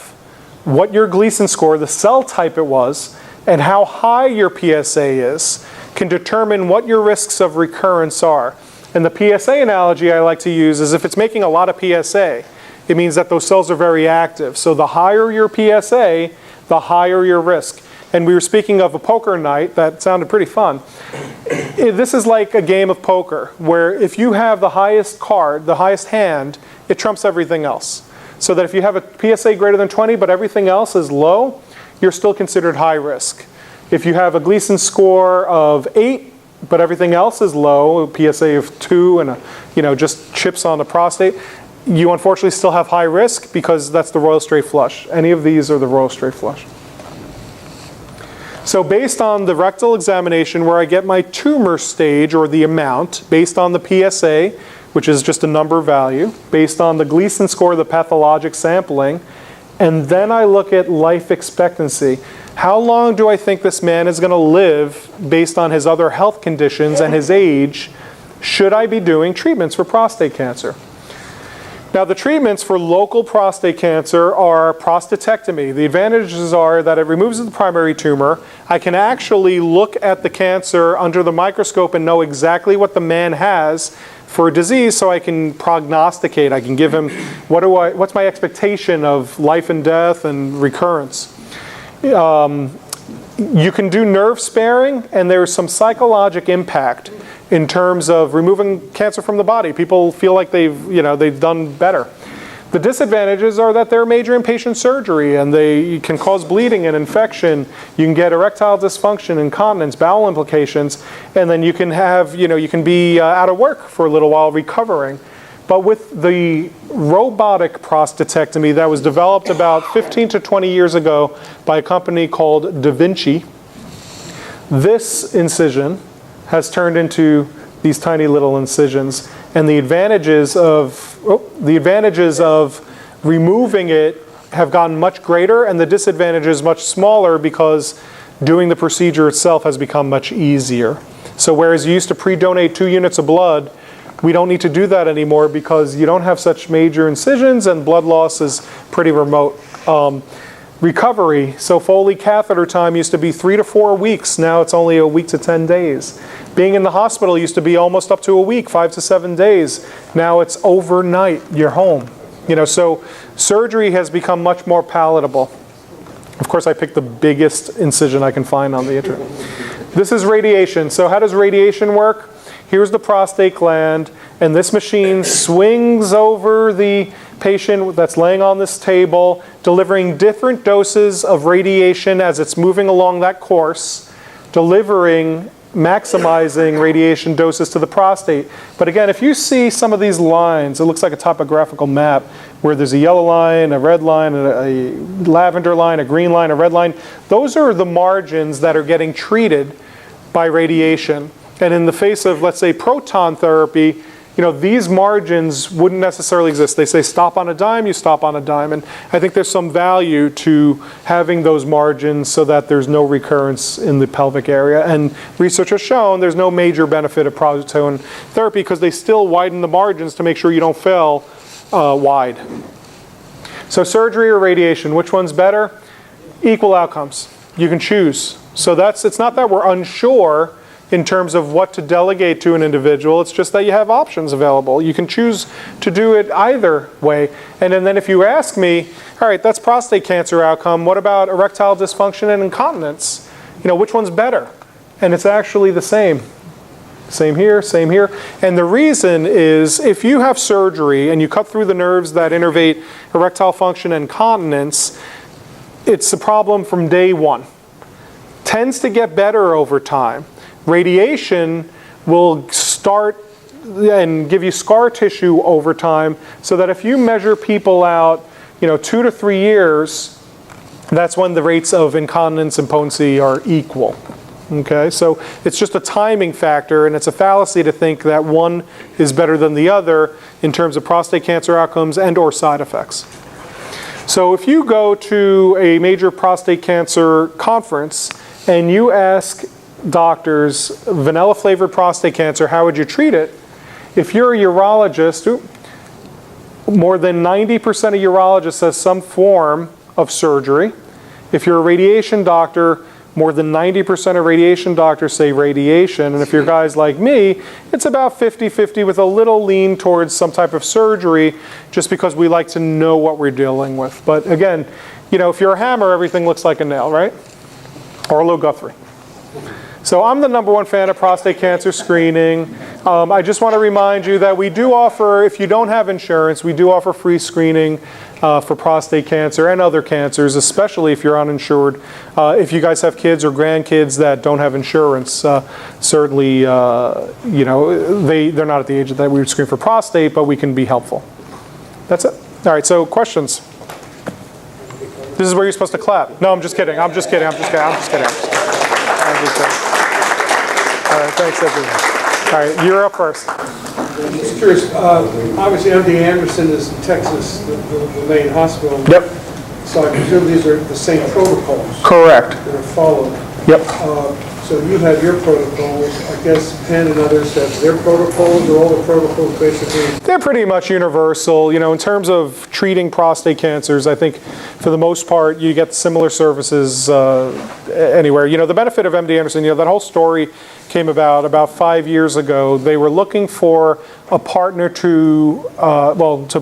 what your Gleason score, the cell type it was, and how high your PSA is can determine what your risks of recurrence are. And the PSA analogy I like to use is if it's making a lot of PSA, it means that those cells are very active. So the higher your PSA, the higher your risk. And we were speaking of a poker night that sounded pretty fun. This is like a game of poker where if you have the highest card, the highest hand, it trumps everything else. So that if you have a PSA greater than 20 but everything else is low, you're still considered high risk. If you have a Gleason score of 8, but everything else is low, a PSA of 2 and just chips on the prostate, you unfortunately still have high risk because that's the Royal Straight Flush. Any of these are the Royal Straight Flush. So based on the rectal examination where I get my tumor stage or the amount, based on the PSA, which is just a number value, based on the Gleason score, the pathologic sampling, and then I look at life expectancy. How long do I think this man is going to live based on his other health conditions and his age? Should I be doing treatments for prostate cancer? Now, the treatments for local prostate cancer are prostatectomy. The advantages are that it removes the primary tumor. I can actually look at the cancer under the microscope and know exactly what the man has for a disease, so I can prognosticate. I can give him what's my expectation of life and death and recurrence. You can do nerve sparing, and there's some psychologic impact in terms of removing cancer from the body. People feel like they've done better. The disadvantages are that they're major inpatient surgery, and they can cause bleeding and infection. You can get erectile dysfunction, incontinence, bowel implications, and then you can have, you can be out of work for a little while recovering. But with the robotic prostatectomy that was developed about 15 to 20 years ago by a company called Da Vinci, this incision has turned into these tiny little incisions, and the advantages of removing it have gotten much greater, and the disadvantages much smaller because doing the procedure itself has become much easier. So whereas you used to pre-donate 2 units of blood, we don't need to do that anymore because you don't have such major incisions and blood loss is pretty remote. Recovery, so Foley catheter time used to be 3 to 4 weeks. Now it's only a week to 10 days. Being in the hospital used to be almost up to a week, 5 to 7 days. Now it's overnight, you're home. So surgery has become much more palatable. Of course, I picked the biggest incision I can find on the internet. This is radiation. So how does radiation work? Here's the prostate gland, and this machine swings over the patient that's laying on this table, delivering different doses of radiation as it's moving along that course, delivering maximizing radiation doses to the prostate. But again, if you see some of these lines, it looks like a topographical map where there's a yellow line, a red line, a lavender line, a green line, a red line. Those are the margins that are getting treated by radiation. And in the face of, let's say, proton therapy, these margins wouldn't necessarily exist. They say stop on a dime, you stop on a dime. And I think there's some value to having those margins so that there's no recurrence in the pelvic area. And research has shown there's no major benefit of proton therapy because they still widen the margins to make sure you don't fail wide. So surgery or radiation, which one's better? Equal outcomes. You can choose. So it's not that we're unsure in terms of what to delegate to an individual. It's just that you have options available. You can choose to do it either way. And then if you ask me, all right, that's prostate cancer outcome. What about erectile dysfunction and incontinence? Which one's better? And it's actually the same. Same here, same here. And the reason is if you have surgery and you cut through the nerves that innervate erectile function and incontinence, it's a problem from day one. Tends to get better over time. Radiation will start and give you scar tissue over time so that if you measure people out, 2 to 3 years, that's when the rates of incontinence and potency are equal. Okay, so it's just a timing factor, and it's a fallacy to think that one is better than the other in terms of prostate cancer outcomes and or side effects. So if you go to a major prostate cancer conference and you ask doctors, vanilla flavored prostate cancer, how would you treat it? If you're a urologist, more than 90% of urologists has some form of surgery. If you're a radiation doctor, more than 90% of radiation doctors say radiation. And if you're guys like me, it's about 50-50 with a little lean towards some type of surgery just because we like to know what we're dealing with. But again, if you're a hammer, everything looks like a nail, right? Or Lou Guthrie. So I'm the #1 fan of prostate cancer screening. I just want to remind you that we do offer, if you don't have insurance, we do offer free screening for prostate cancer and other cancers, especially if you're uninsured. If you guys have kids or grandkids that don't have insurance, certainly, they're not at the age that we would screen for prostate, but we can be helpful. That's it. All right, so questions? This is where you're supposed to clap. No, I'm just kidding. I'm just kidding. All right, thanks, everyone. All right, you're up first. I'm just curious, obviously MD Anderson is in Texas, the main hospital. Yep. So I presume these are the same protocols. Correct. That are followed. Yep. So you have your protocols, I guess Penn and others have their protocols, or all the protocols basically? They're pretty much universal. In terms of treating prostate cancers, I think for the most part you get similar services anywhere. The benefit of MD Anderson, that whole story came about 5 years ago. They were looking for a partner to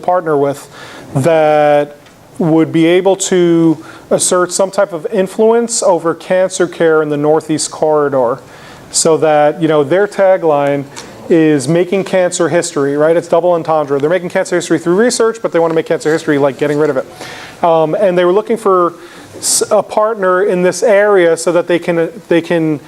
partner with that would be able to assert some type of influence over cancer care in the Northeast Corridor, so that their tagline is making cancer history, right? It's double entendre. They're making cancer history through research, but they want to make cancer history like getting rid of it. And they were looking for a partner in this area so that they can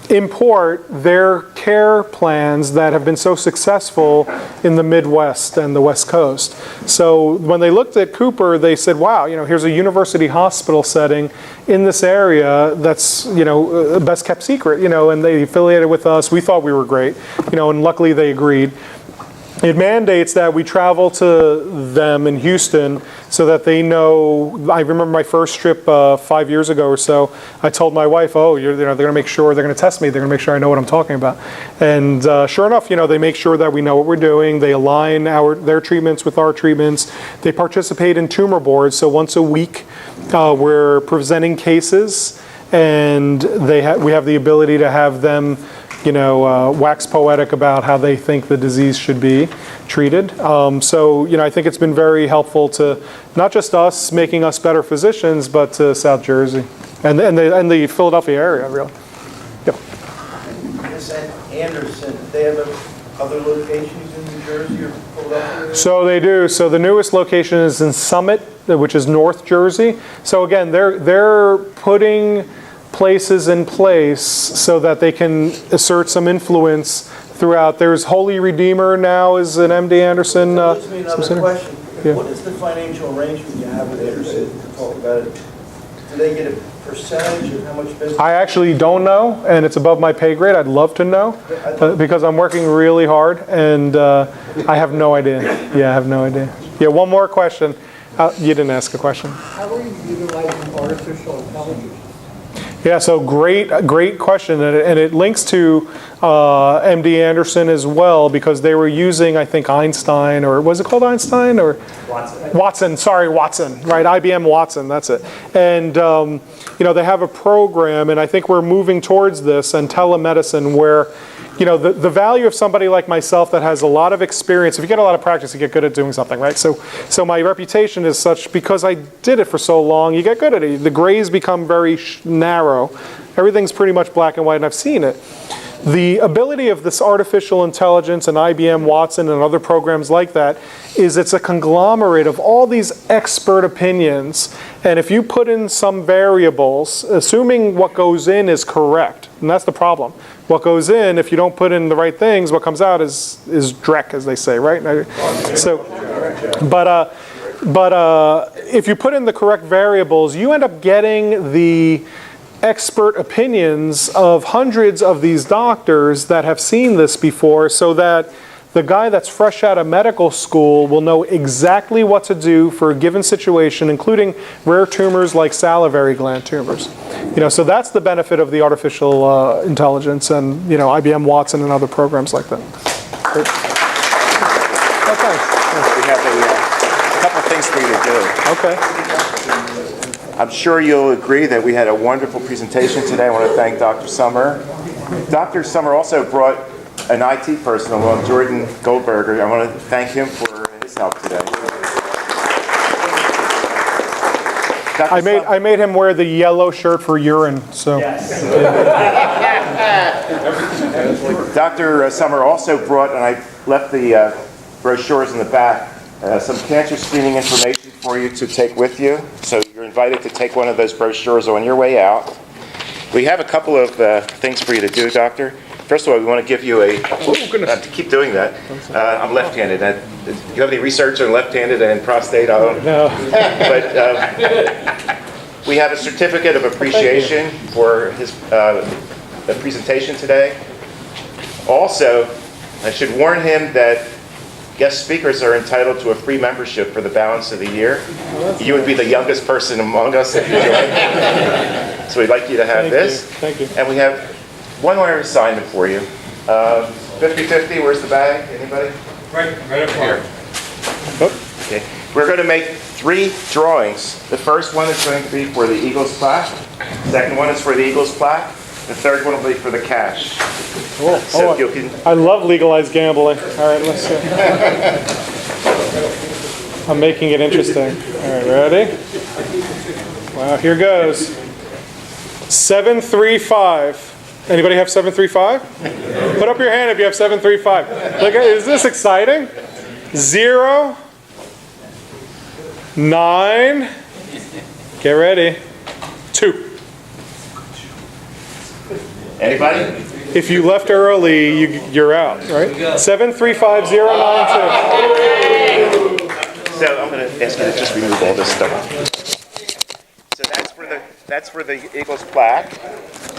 import their care plans that have been so successful in the Midwest and the West Coast. So when they looked at Cooper, they said, wow, here's a university hospital setting in this area that's, best kept secret, and they affiliated with us. We thought we were great, and luckily they agreed. It mandates that we travel to them in Houston so that they know. I remember my first trip 5 years ago or so. I told my wife, they're going to make sure, they're going to test me. They're going to make sure I know what I'm talking about. And sure enough, they make sure that we know what we're doing. They align their treatments with our treatments. They participate in tumor boards. So once a week, we're presenting cases, and we have the ability to have them wax poetic about how they think the disease should be treated. So I think it's been very helpful to not just us making us better physicians, but to South Jersey and the Philadelphia area, really. Yep. Is that Anderson, they have other locations in New Jersey or Philadelphia? So they do. So the newest location is in Summit, which is North Jersey. So again, they're putting places in place so that they can assert some influence throughout. There's Holy Redeemer now is an MD Anderson. That leads me to some another center. question. Yeah. What is the financial arrangement you have with Anderson to talk about it? Do they get a percentage of how much business? I actually don't know, and it's above my pay grade. I'd love to know, because I'm working really hard, and I have no idea. Yeah, I have no idea. Yeah, one more question. You didn't ask a question. How are you utilizing artificial intelligence? Yeah, so great question, and it links to MD Anderson as well, because they were using, I think, Einstein, or was it called Einstein, or Watson, right? IBM Watson, that's it. And they have a program, and I think we're moving towards this, and telemedicine, where the value of somebody like myself that has a lot of experience. If you get a lot of practice, you get good at doing something, right? So my reputation is such, because I did it for so long, you get good at it. The grays become very narrow. Everything's pretty much black and white, and I've seen it. The ability of this artificial intelligence and IBM Watson and other programs like that is it's a conglomerate of all these expert opinions, and if you put in some variables, assuming what goes in is correct, and that's the problem. What goes in, if you don't put in the right things, what comes out is dreck, as they say, right? So, but if you put in the correct variables, you end up getting the expert opinions of hundreds of these doctors that have seen this before, so that the guy that's fresh out of medical school will know exactly what to do for a given situation, including rare tumors like salivary gland tumors. So that's the benefit of the artificial intelligence and IBM Watson and other programs like that. Great. We have a couple things for you to do. Okay. I'm sure you'll agree that we had a wonderful presentation today. I want to thank Dr. Summer. Dr. Summer also brought an IT person along, Jordan Goldberger. I want to thank him for his help today. I made him wear the yellow shirt for urine. So. Yes. Dr. Summer also brought, and I left the brochures in the back, some cancer screening information for you to take with you. So you're invited to take one of those brochures on your way out. We have a couple of things for you to do, Doctor. First of all, we want to give you a... Oh, goodness. Keep doing that. I'm left-handed. Do you have any research on left-handed and prostate? I don't know. But we have a certificate of appreciation for his presentation today. Also, I should warn him that guest speakers are entitled to a free membership for the balance of the year. You would be the youngest person among us if you joined. So we'd like you to have this. Thank you. And we have one more assignment for you. 50-50, where's the bag? Anybody? Right up here. Okay. We're going to make 3 drawings. The first one is going to be for the Eagles plaque. Second one is for the Eagles plaque. The third one will be for the cash. Cool. So you can... I love legalized gambling. All right, let's see. I'm making it interesting. All right, ready? Wow, here goes. 735. Anybody have 735? Put up your hand if you have 735. Look, is this exciting? 0, 9. Get ready. 2. Anybody? If you left early, you're out, right? 735092. So I'm going to ask you to just remove all this stuff. So that's for the Eagles plaque.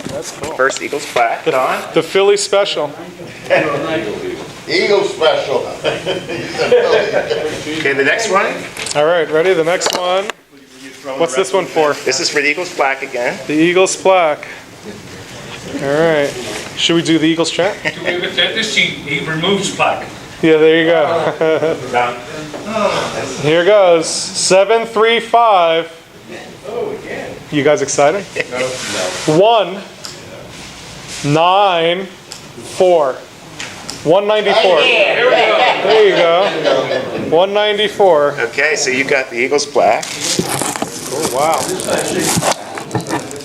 That's cool. First Eagles plaque. Don? The Philly special. Eagle special. Okay, the next one. All right, ready? The next one. What's this one for? This is for the Eagles plaque again. The Eagles plaque. All right. Should we do the Eagles chant? This he removes plaque. Yeah, there you go. Here goes. 735. You guys excited? 1, 9, 4. 194. There you go. 194. Okay, so you got the Eagles plaque. Oh, wow.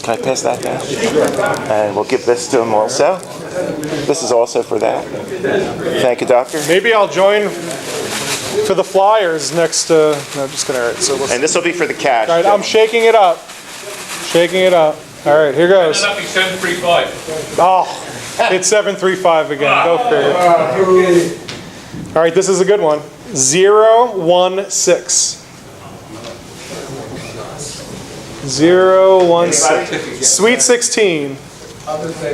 Can I pass that down? And we'll give this to him also. This is also for that. Thank you, Doctor. Maybe I'll join for the Flyers next. No, just kidding. All right, so and this will be for the cash. All right, I'm shaking it up. Shaking it up. All right, here goes. That'll be 735. Oh, it's 735 again. Go figure. All right, this is a good one. 016. 016. Sweet 16.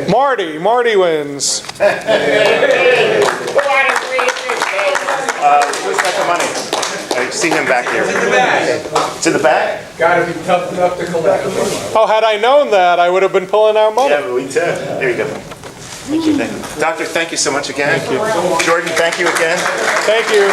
Marty wins. Who's got the money? I see him back there. It's in the bag. It's in the bag? Gotta be tough enough to collect. Oh, had I known that, I would have been pulling out money. Yeah, but we did. There you go. Thank you. Doctor, thank you so much again. Thank you. Jordan, thank you again. Thank you.